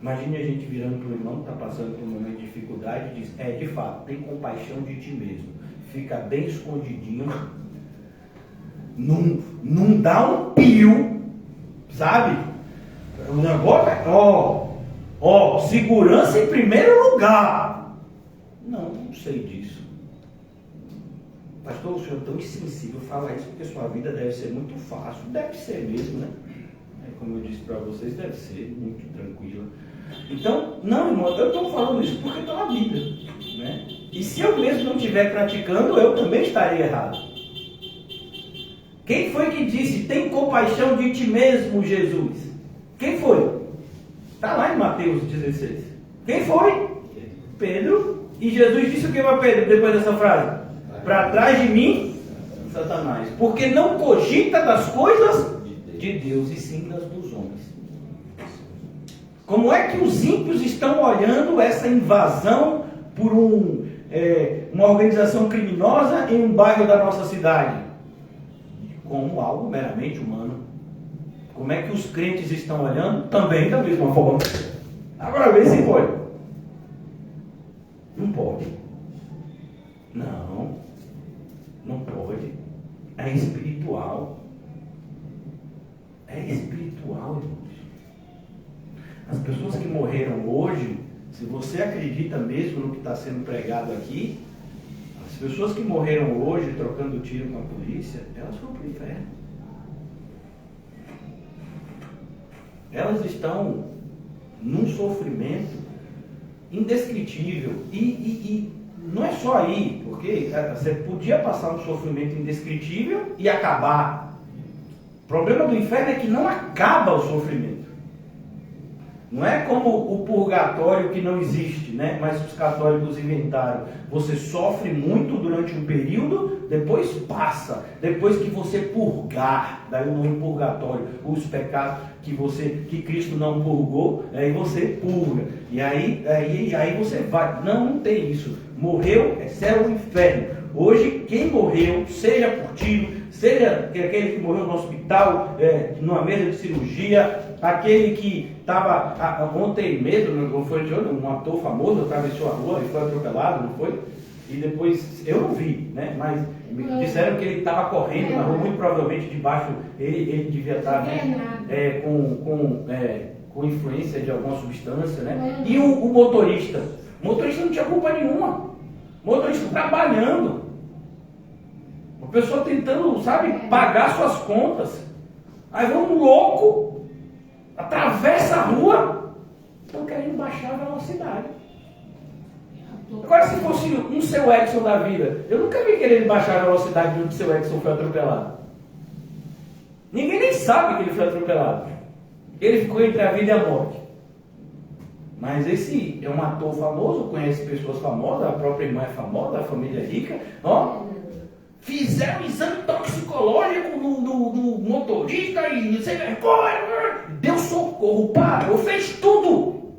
Imagine a gente virando para o irmão que está passando por um momento de dificuldade e diz: de fato, tem compaixão de ti mesmo. Fica bem escondidinho. Não dá um pio, sabe? O negócio é, segurança em primeiro lugar. Não sei disso. Pastor, o senhor é tão insensível falar isso porque sua vida deve ser muito fácil. Deve ser mesmo, né? Como eu disse para vocês, deve ser muito tranquila. Então, não, irmão, eu estou falando isso porque estou na Bíblia, né? E se eu mesmo não estiver praticando, eu também estaria errado. Quem foi que disse: tem compaixão de ti mesmo, Jesus? Quem foi? Está lá em Mateus 16. Quem foi? Pedro. E Jesus disse o que para Pedro depois dessa frase? Para trás de mim, Satanás. Porque não cogita das coisas de Deus, e sim das dos homens. Como é que os ímpios estão olhando essa invasão por uma organização criminosa em um bairro da nossa cidade? Como algo meramente humano. Como é que os crentes estão olhando? Também da mesma forma. Agora vê se pode. Não pode. Não pode. É espiritual. É espiritual, irmãos. As pessoas que morreram hoje, se você acredita mesmo no que está sendo pregado aqui, as pessoas que morreram hoje trocando tiro com a polícia, elas foram para o inferno. Elas estão num sofrimento indescritível. E não é só aí, porque você podia passar um sofrimento indescritível e acabar. O problema do inferno é que não acaba o sofrimento. Não é como o purgatório que não existe, né? Mas os católicos inventaram. Você sofre muito durante um período, depois passa. Depois que você purgar, daí o nome purgatório, os pecados que Cristo não purgou, aí você purga. E aí você vai. Não tem isso. Morreu, é céu ou inferno. Hoje, quem morreu, seja por tiro, seja aquele que morreu no hospital, numa mesa de cirurgia, aquele que estava ontem mesmo, não foi um ator famoso, atravessou a rua e foi atropelado, não foi? E depois, eu não vi, né? Mas me disseram que ele estava correndo na rua, muito provavelmente debaixo, ele devia estar, né? Com influência de alguma substância, né? E o motorista não tinha culpa nenhuma. O motorista trabalhando. A pessoa tentando, pagar suas contas. Aí vem um louco, atravessa a rua, estão querendo baixar a velocidade. Agora, se fosse um seu Edson da vida, eu nunca vi querendo baixar a velocidade de onde seu Edson foi atropelado. Ninguém nem sabe que ele foi atropelado. Ele ficou entre a vida e a morte. Mas esse é um ator famoso, conhece pessoas famosas, a própria irmã é famosa, a família é rica, fizeram um exame toxicológico no motorista e deu socorro, parou, fez tudo.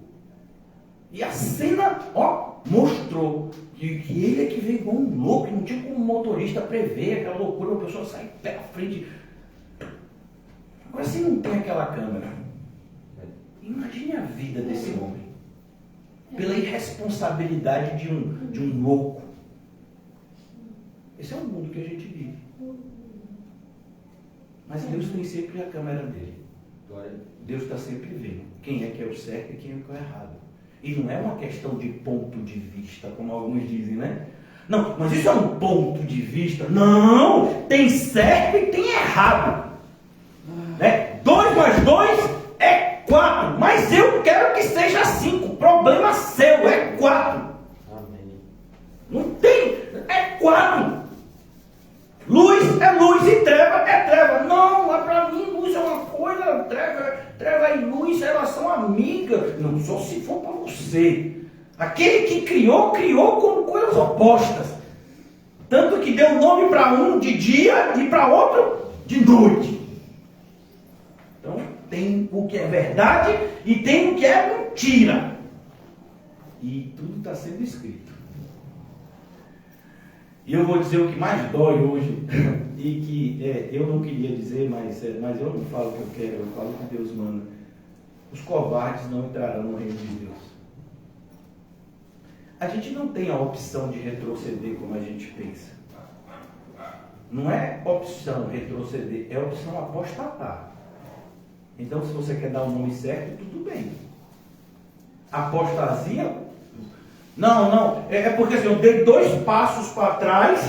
E a cena, mostrou que ele é que veio igual um louco, não tinha como o motorista prever aquela loucura, a pessoa sai pela frente. Agora, se não tem aquela câmera, imagine a vida desse homem, pela irresponsabilidade de um louco. Esse é o mundo que a gente vive. Mas Deus tem sempre a câmera dele. Deus está sempre vendo quem é que é o certo e quem é que é o errado. E não é uma questão de ponto de vista, como alguns dizem, né? Não, mas isso é um ponto de vista. Não! Tem certo e tem errado. 2 mais 2 é 4. Mas eu quero que seja 5. Problema seu, é 4. Amém. Não tem, é 4. Luz é luz e treva é treva. Não, mas para mim luz é uma coisa, treva e luz elas são amigas. Não, só se for para você. Aquele que criou como coisas opostas. Tanto que deu nome para um de dia e para outro de noite. Então, tem o que é verdade e tem o que é mentira. E tudo está sendo escrito. E eu vou dizer o que mais dói hoje, e que eu não queria dizer, mas eu não falo o que eu quero, eu falo o que Deus manda. Os covardes não entrarão no reino de Deus. A gente não tem a opção de retroceder como a gente pensa. Não é opção retroceder, é opção apostatar. Então, se você quer dar o nome certo, tudo bem. Apostasia... Não. É porque assim, eu dei 2 passos para trás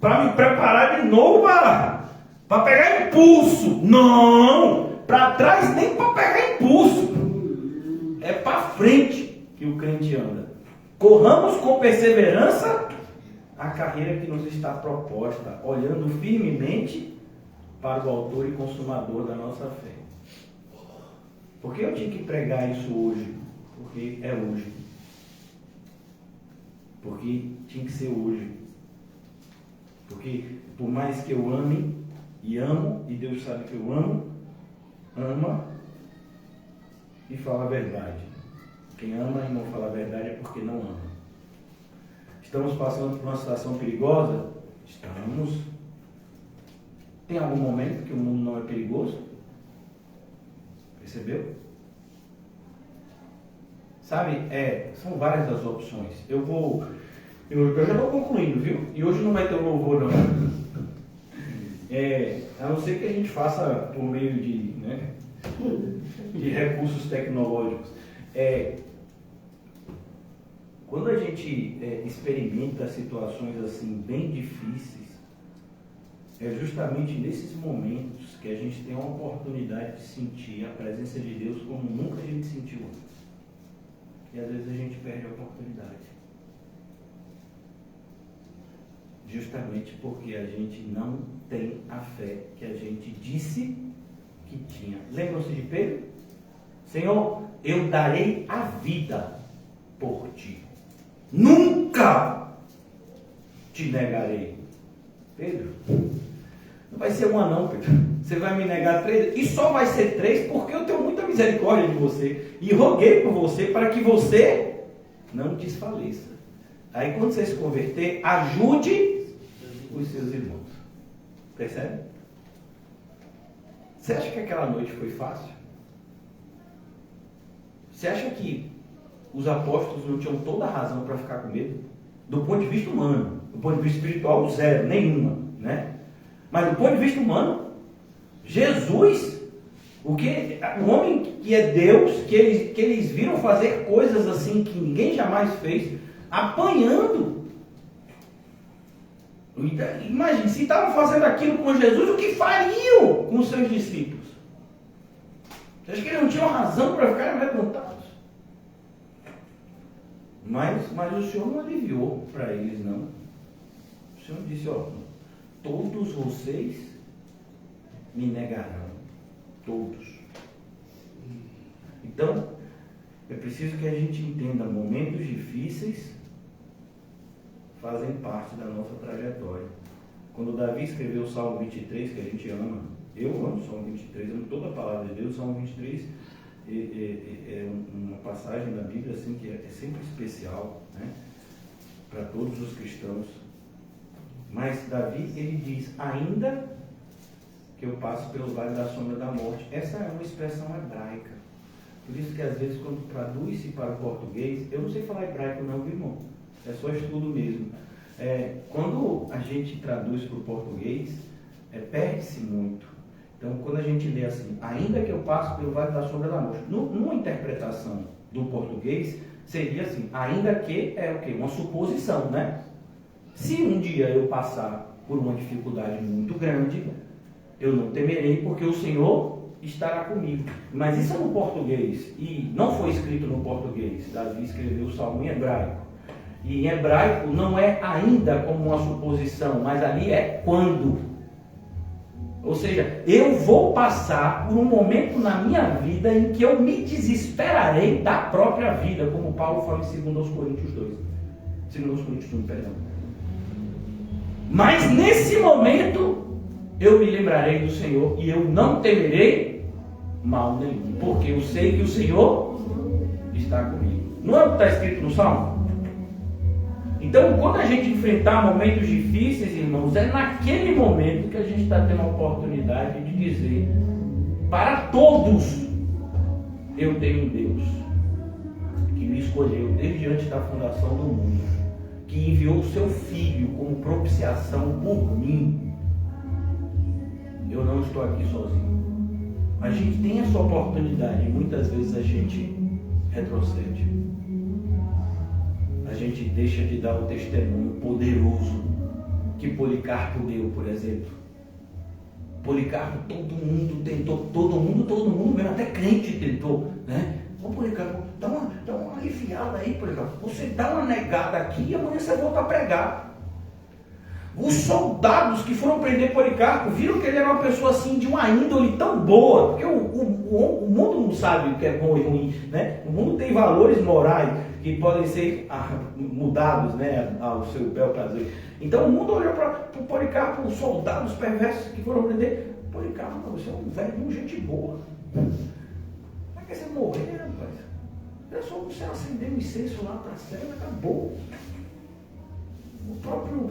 para me preparar de novo para pegar impulso. Não! Para trás nem para pegar impulso. É para frente que o crente anda. Corramos com perseverança a carreira que nos está proposta, olhando firmemente para o autor e consumador da nossa fé. Por que eu tinha que pregar isso hoje? Porque é hoje. Porque tinha que ser hoje. Porque por mais que eu ame e amo, e Deus sabe que eu amo, ama e fala a verdade. Quem ama e não fala a verdade é porque não ama. Estamos passando por uma situação perigosa? Estamos. Tem algum momento que o mundo não é perigoso? Percebeu? Sabe, são várias as opções. Eu já estou concluindo, viu? E hoje não vai ter louvor, não. A não ser que a gente faça por meio de recursos tecnológicos. Quando a gente experimenta situações assim bem difíceis, é justamente nesses momentos que a gente tem a oportunidade de sentir a presença de Deus como nunca a gente sentiu antes. E às vezes a gente perde a oportunidade. Justamente porque a gente não tem a fé que a gente disse que tinha. Lembram-se de Pedro? Senhor, eu darei a vida por ti. Nunca te negarei. Pedro, não vai ser uma não, Pedro. Você vai me negar 3, e só vai ser 3 porque eu tenho muita misericórdia de você. E roguei por você para que você não desfaleça. Aí quando você se converter, ajude os seus irmãos. Percebe? Você acha que aquela noite foi fácil? Você acha que os apóstolos não tinham toda a razão para ficar com medo? Do ponto de vista humano. Do ponto de vista espiritual, zero, nenhuma, né? Mas do ponto de vista humano, Jesus, o homem que é Deus, que eles viram fazer coisas assim que ninguém jamais fez, apanhando. Imagine, se estavam fazendo aquilo com Jesus, o que fariam com os seus discípulos? Você acha que eles não tinham razão para ficarem amedrontados? Mas o Senhor não aliviou para eles, não. O Senhor disse, todos vocês me negarão. Todos. Então, é preciso que a gente entenda, momentos difíceis fazem parte da nossa trajetória. Quando Davi escreveu o Salmo 23, que a gente ama, eu amo o Salmo 23, amo toda a palavra de Deus. O Salmo 23 é uma passagem da Bíblia assim, que é sempre especial, né, para todos os cristãos. Mas Davi, ele diz, ainda que eu passo pelo vale da sombra da morte. Essa é uma expressão hebraica. Por isso que às vezes quando traduz-se para o português, eu não sei falar hebraico não, viu, irmão? É só estudo mesmo. Quando a gente traduz para o português, perde-se muito. Então, quando a gente lê assim, ainda que eu passe pelo vale da sombra da morte, numa interpretação do português, seria assim, ainda que é o quê? Uma suposição, né? Se um dia eu passar por uma dificuldade muito grande, eu não temerei, porque o Senhor estará comigo. Mas isso é no português, e não foi escrito no português. Davi escreveu o Salmo em hebraico. E em hebraico não é ainda como uma suposição, mas ali é quando. Ou seja, eu vou passar por um momento na minha vida em que eu me desesperarei da própria vida, como Paulo fala em 2 Coríntios 2. 2 Coríntios 1, perdão. Mas nesse momento, eu me lembrarei do Senhor e eu não temerei mal nenhum, porque eu sei que o Senhor está comigo. Não é o que está escrito no Salmo? Então, quando a gente enfrentar momentos difíceis, irmãos, é naquele momento que a gente está tendo a oportunidade de dizer para todos: eu tenho um Deus que me escolheu desde antes da fundação do mundo, que enviou o seu Filho como propiciação por mim. Eu não estou aqui sozinho. A gente tem essa oportunidade e muitas vezes a gente retrocede. A gente deixa de dar o testemunho poderoso que Policarpo deu, por exemplo. Policarpo, todo mundo tentou, todo mundo, mesmo até crente tentou, né? Ô Policarpo, dá uma aliviada aí, Policarpo. Você dá uma negada aqui e amanhã você volta a pregar. Os soldados que foram prender Policarpo viram que ele era uma pessoa assim de uma índole tão boa, porque o mundo não sabe o que é bom e ruim, né? O mundo tem valores morais que podem ser mudados, né, ao seu bel prazer. Então o mundo olhou para o Policarpo, os soldados perversos que foram prender Policarpo. Você é um velho de gente boa. Como é que você morrer, rapaz? É só você acender um incenso lá para a céu e acabou. O próprio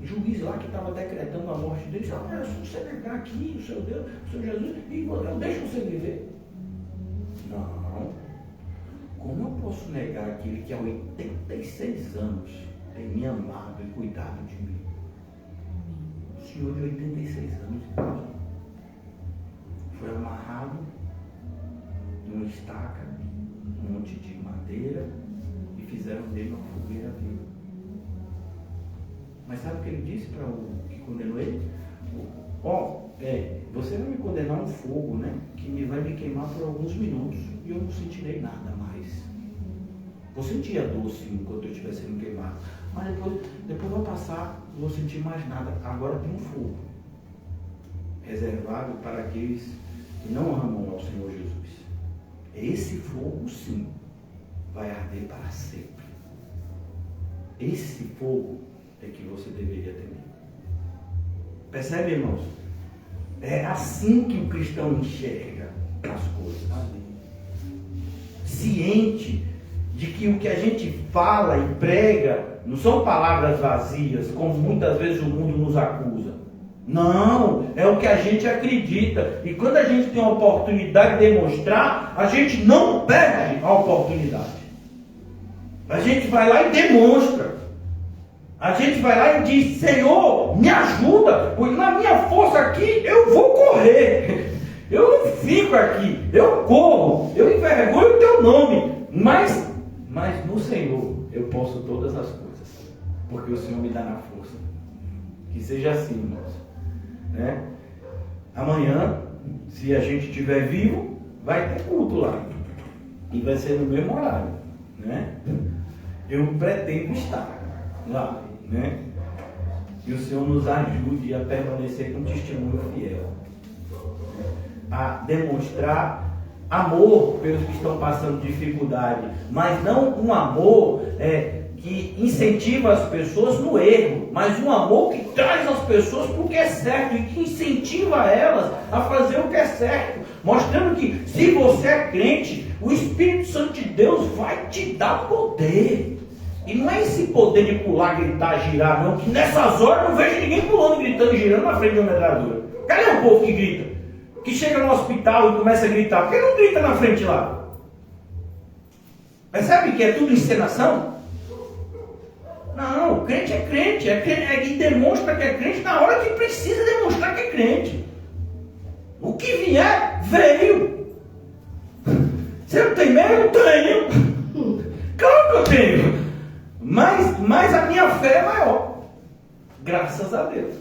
juiz lá que estava decretando a morte dele disse: é só você negar aqui o seu Deus, o seu Jesus, e eu deixo você viver. Não. Como eu posso negar aquele que há 86 anos tem me amado e cuidado de mim? O senhor de 86 anos foi amarrado numa estaca, um monte de madeira, e fizeram dele uma fogueira viva. Mas sabe o que ele disse para o que condenou ele? Você vai me condenar um fogo, né? Que vai me queimar por alguns minutos e eu não sentirei nada mais. Vou sentir a dor sim, enquanto eu estiver sendo queimado. Mas depois vai passar, não vou sentir mais nada. Agora tem um fogo reservado para aqueles que não amam ao Senhor Jesus. Esse fogo sim vai arder para sempre. Esse fogo é que você deveria temer. Percebe, irmãos? É assim que o cristão enxerga as coisas. Ciente de que o que a gente fala e prega não são palavras vazias, como muitas vezes o mundo nos acusa. Não, é o que a gente acredita. E quando a gente tem a oportunidade de demonstrar, a gente não perde a oportunidade. A gente vai lá e demonstra. A gente vai lá e diz: Senhor, me ajuda, na minha força aqui eu vou correr. Eu não fico aqui, eu corro, eu envergonho o teu nome. Mas no Senhor eu posso todas as coisas, porque o Senhor me dá na força. Que seja assim, irmãos. Né? Amanhã, se a gente estiver vivo, vai ter culto lá. E vai ser no mesmo horário. Né? Eu pretendo estar lá. Né? E o Senhor nos ajude a permanecer com um testemunho fiel, a demonstrar amor pelos que estão passando dificuldade, mas não um amor que incentiva as pessoas no erro, mas um amor que traz as pessoas para o que é certo e que incentiva elas a fazer o que é certo, mostrando que se você é crente, o Espírito Santo de Deus vai te dar poder. E não é esse poder de pular, gritar, girar, não, que nessas horas eu não vejo ninguém pulando, gritando, girando na frente de uma metralhadora. Cadê o povo que grita? Que chega no hospital e começa a gritar? Por que não grita na frente lá? Percebe que é tudo encenação? Não, crente é crente, e demonstra que é crente na hora que precisa demonstrar que é crente. O que vier, veio. Você não tem medo? Eu tenho. Claro que eu tenho. Mas a minha fé é maior. Graças a Deus.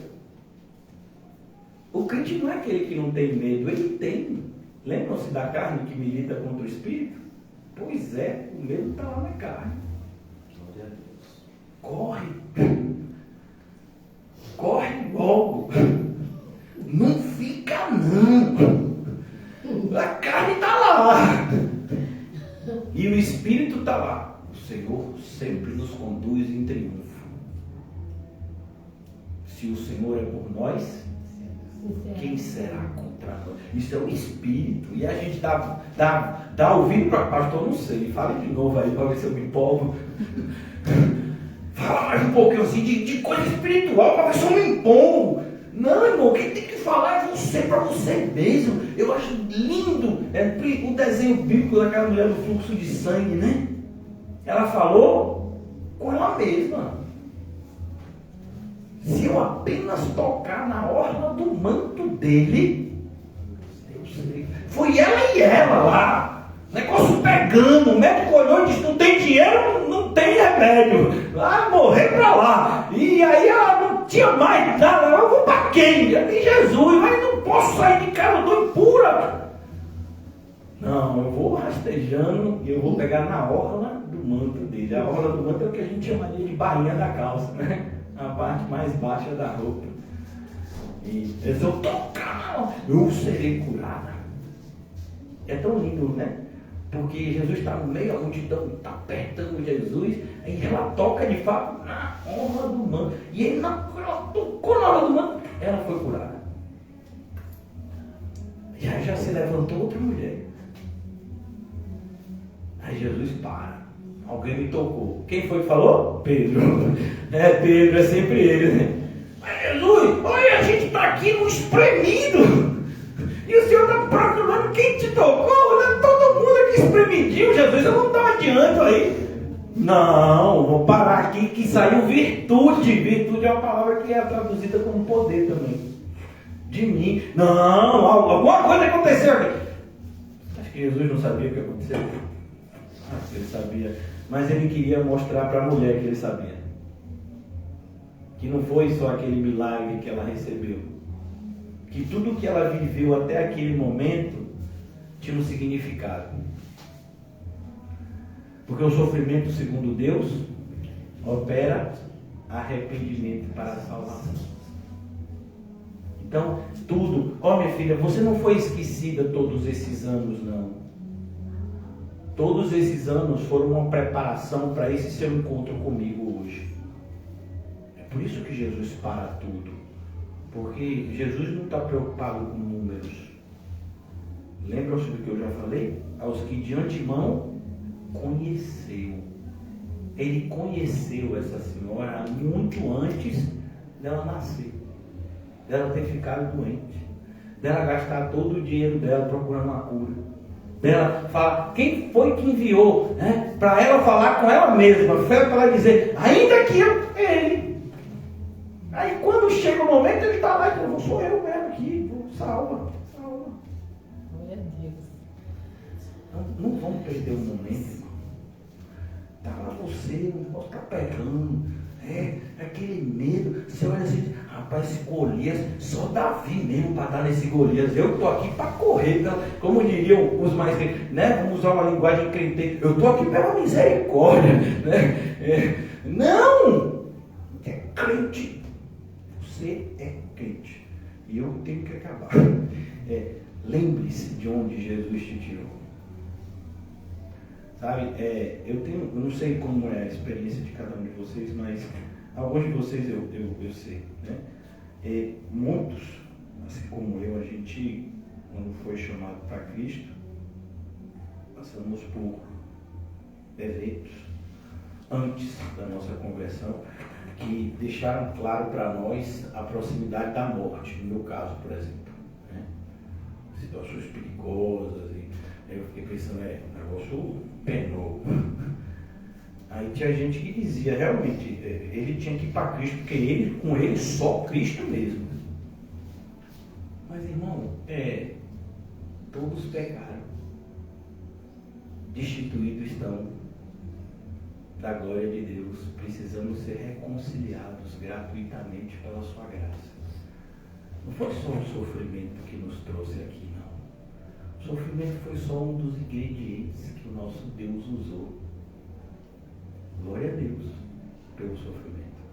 O crente não é aquele que não tem medo, ele tem. Lembram-se da carne que milita contra o espírito? Pois é, o medo está lá na carne. Glória a Deus. Corre. Corre logo. Não fica não. A carne está lá. E o Espírito está lá. O Senhor sempre nos conduz em triunfo. Se o Senhor é por nós, quem será contra nós? Isso é o Espírito. E a gente dá ouvido para o pastor, não sei. Fale de novo aí para ver se eu me empolgo. Fala mais um pouquinho assim de coisa espiritual para ver se eu me empolgo. Não, irmão, quem tem que falar é você para você mesmo. Eu acho lindo o desenho bíblico daquela mulher do fluxo de sangue, né? Ela falou com ela mesma. Se eu apenas tocar na orla do manto dele, eu sei. Foi ela e ela lá. Negócio pegando. O médico olhou e disse: não tem dinheiro, não tem remédio. Lá morrer pra lá. E aí ela não tinha mais nada. Eu vou pra quem? Eu disse: Jesus, mas não posso sair de casa, eu estou impura. Não, eu vou rastejando e eu vou pegar na orla do manto dele. A orla do manto é o que a gente chamaria de bainha da calça, né? A parte mais baixa da roupa. E se eu tocar, eu serei curada. É tão lindo, né? Porque Jesus está no meio, a multidão está apertando Jesus, aí ela toca de fato na orla do manto. E ele ela tocou na orla do manto, ela foi curada. E aí já se levantou outra mulher. Aí Jesus para. Alguém me tocou. Quem foi que falou? Pedro. Pedro, é sempre ele, né? Mas Jesus, olha, a gente está aqui no espremido. E o Senhor está procurando quem te tocou. Né? Todo mundo aqui espremidinho, Jesus. Eu não estava adiante aí. Não, vou parar aqui que saiu virtude. Virtude é uma palavra que é traduzida como poder também. De mim. Não, alguma coisa aconteceu aqui. Acho que Jesus não sabia o que aconteceu. Ele sabia, mas ele queria mostrar para a mulher que ele sabia, que não foi só aquele milagre que ela recebeu, que tudo que ela viveu até aquele momento tinha um significado, porque o sofrimento, segundo Deus, opera arrependimento para a salvação. Então, tudo, minha filha, você não foi esquecida todos esses anos, não. Todos esses anos foram uma preparação para esse seu encontro comigo hoje. É por isso que Jesus para tudo. Porque Jesus não está preocupado com números. Lembram-se do que eu já falei? Aos que de antemão conheceu. Ele conheceu essa senhora muito antes dela nascer. Dela ter ficado doente. Dela gastar todo o dinheiro dela procurando uma cura. Ela fala, quem foi que enviou, né? Para ela falar com ela mesma, foi para ela dizer, ainda que ele. Aí quando chega o momento, ele está lá e fala, não sou eu mesmo aqui, salva. Glória a Deus. Não vamos perder o momento, irmão. Está lá você, não pode estar pegando. Aquele medo, você olha assim, rapaz, esse Golias, só Davi mesmo para dar nesse Golias. Eu estou aqui para correr, então, como diriam os mais, né? Vamos usar uma linguagem crente. Eu estou aqui pela misericórdia, né? Não! É crente. Você é crente. E eu tenho que acabar. Lembre-se de onde Jesus te tirou. Sabe, eu não sei como é a experiência de cada um de vocês, mas alguns de vocês eu sei, né? Muitos, assim como eu, a gente, quando foi chamado para Cristo, passamos por eventos antes da nossa conversão que deixaram claro para nós a proximidade da morte, no meu caso, por exemplo, né? Situações perigosas. Eu fiquei pensando, um negócio penoso. Aí tinha gente que dizia, realmente, ele tinha que ir para Cristo, porque com ele só Cristo mesmo. Mas, irmão, todos pecaram. Destituídos estão da glória de Deus. Precisamos ser reconciliados gratuitamente pela sua graça. Não foi só o sofrimento que nos trouxe aqui, não. O sofrimento foi só um dos ingredientes que o nosso Deus usou. Glória a Deus pelo sofrimento.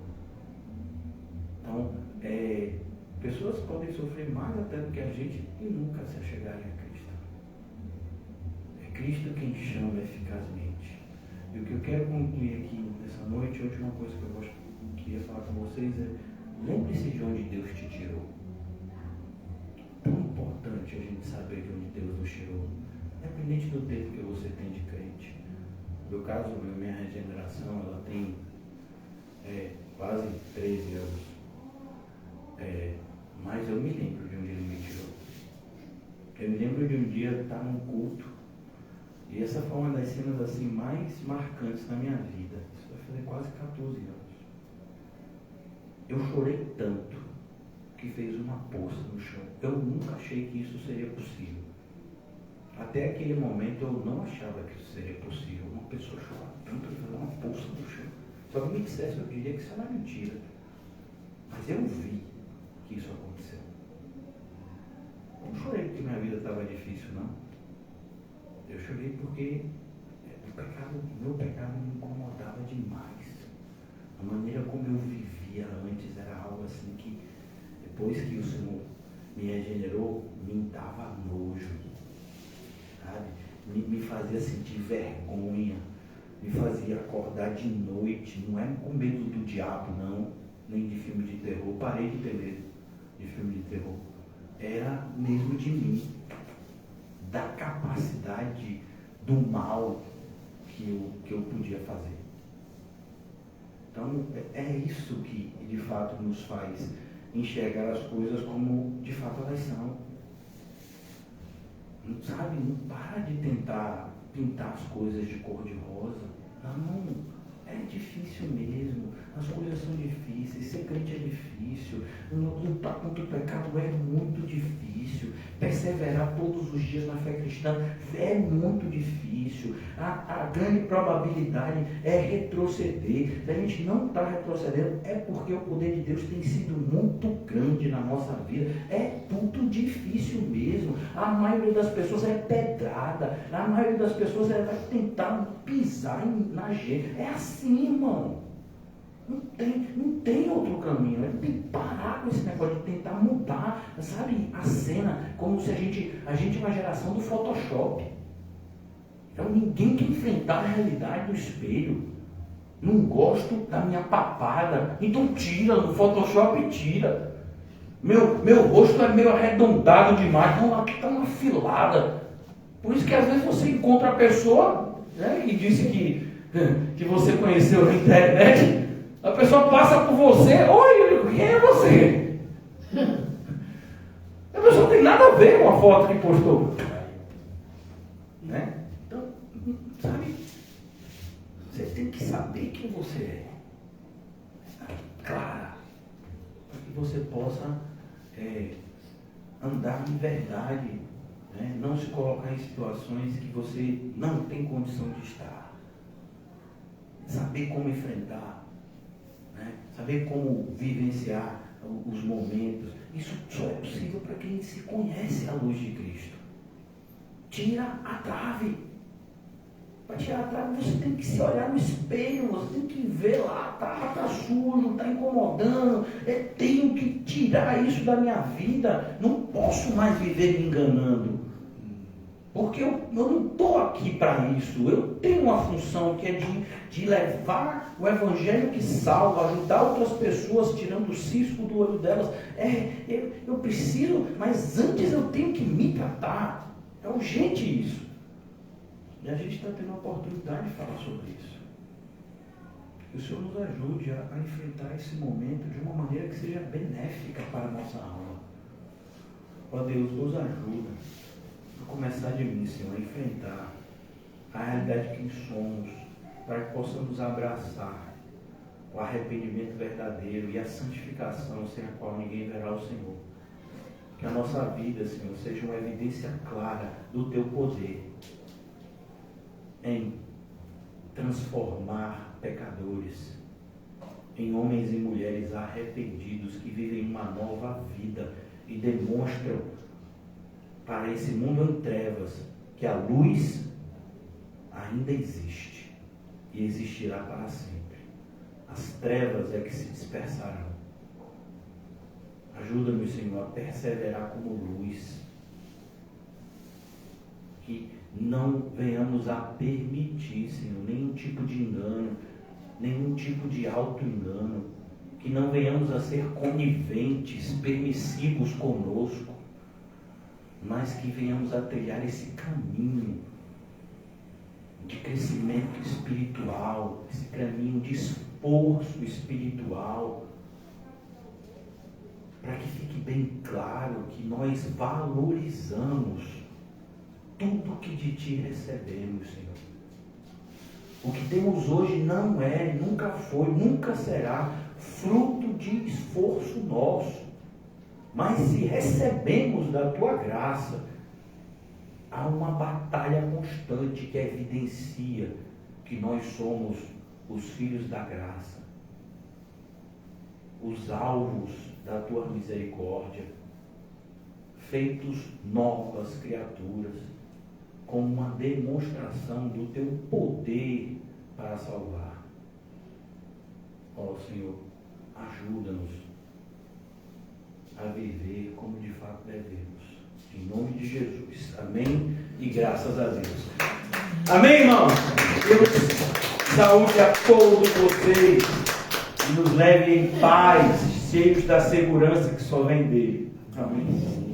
Então, Pessoas podem sofrer mais até do que a gente e nunca se achegarem a Cristo. É Cristo quem chama eficazmente. E o que eu quero concluir aqui nessa noite, a última coisa que eu queria falar com vocês é: lembre-se de onde Deus te tirou. Tão importante a gente saber de onde Deus nos tirou, independente do tempo que você tem de crente. No meu caso, minha regeneração, ela tem quase 13 anos. Mas eu me lembro de onde Ele me tirou. Eu me lembro de um dia estar num culto, e essa foi uma das cenas assim mais marcantes da minha vida. Isso vai fazer quase 14 anos. Eu chorei tanto que fez uma poça no chão. Eu nunca achei que isso seria possível. Até aquele momento eu não achava que isso seria possível. Uma pessoa chorar tanto que fazer uma poça no chão. Se alguém me dissesse, eu diria que isso era mentira. Mas eu vi que isso aconteceu. Eu não chorei porque minha vida estava difícil, não. Eu chorei porque meu pecado me incomodava demais. A maneira como eu vivia antes era algo assim que, depois que o Senhor me regenerou, me dava nojo, sabe? Me fazia sentir vergonha, me fazia acordar de noite. Não é com medo do diabo, não, nem de filme de terror. Parei de ter medo de filme de terror. Era mesmo de mim, da capacidade do mal que eu podia fazer. Então, é isso que de fato nos faz enxergar as coisas como de fato elas são. Sabe, não para de tentar pintar as coisas de cor de rosa. Não, é difícil mesmo. As coisas são difíceis. Ser crente é difícil. Lutar contra o pecado é muito difícil. Perseverar todos os dias na fé cristã é muito difícil. A grande probabilidade é retroceder. Se a gente não está retrocedendo, é porque o poder de Deus tem sido muito grande na nossa vida. É tudo difícil mesmo. A maioria das pessoas é pedrada. A maioria das pessoas vai tentar pisar na gente. É assim, irmão. Não tem outro caminho. Tem que parar com esse negócio de tentar mudar, sabe, a cena, como se a gente é uma geração do Photoshop. Então ninguém quer enfrentar a realidade do espelho. Não gosto da minha papada, então tira no Photoshop e tira. Meu rosto é meio arredondado demais, então aqui está uma filada. Por isso que às vezes você encontra a pessoa, né, que disse que você conheceu na internet. A pessoa passa por você: oi, quem é você? A pessoa não tem nada a ver com a foto que postou. Né? Então, sabe, você tem que saber quem você é. Clara. Para que você possa andar em verdade. Né? Não se colocar em situações que você não tem condição de estar. Saber como enfrentar. Saber como vivenciar os momentos. Isso só é possível para quem se conhece a luz de Cristo. Tira a trave. Para tirar a trave, você tem que se olhar no espelho, você tem que ver lá, está sujo, está incomodando. Tenho que tirar isso da minha vida. Não posso mais viver me enganando. Porque eu não estou aqui para isso. Eu tenho uma função que é de levar o evangelho que salva, ajudar outras pessoas, tirando o cisco do olho delas. Eu preciso, mas antes eu tenho que me tratar. É urgente isso. E a gente está tendo a oportunidade de falar sobre isso. Que o Senhor nos ajude a enfrentar esse momento de uma maneira que seja benéfica para a nossa alma. Ó Deus, nos ajuda. Começar de mim, Senhor, a enfrentar a realidade de quem somos, para que possamos abraçar o arrependimento verdadeiro e a santificação sem a qual ninguém verá o Senhor. Que a nossa vida, Senhor, seja uma evidência clara do Teu poder em transformar pecadores em homens e mulheres arrependidos que vivem uma nova vida e demonstram para esse mundo em trevas que a luz ainda existe e existirá para sempre. As trevas é que se dispersarão. Ajuda-nos, Senhor, a perseverar como luz. Que não venhamos a permitir, Senhor, nenhum tipo de engano, nenhum tipo de auto-engano. Que não venhamos a ser coniventes, permissivos conosco, mas que venhamos a trilhar esse caminho de crescimento espiritual, esse caminho de esforço espiritual, para que fique bem claro que nós valorizamos tudo que de Ti recebemos, Senhor. O que temos hoje não é, nunca foi, nunca será fruto de esforço nosso. Mas se recebemos da Tua graça, há uma batalha constante que evidencia que nós somos os filhos da graça, os alvos da Tua misericórdia, feitos novas criaturas, como uma demonstração do Teu poder para salvar. Ó Senhor, ajuda-nos a viver como de fato devemos. Em nome de Jesus. Amém? E graças a Deus. Amém, irmãos? Deus saúde a todos vocês e nos leve em paz, cheios da segurança que só vem dele. Amém.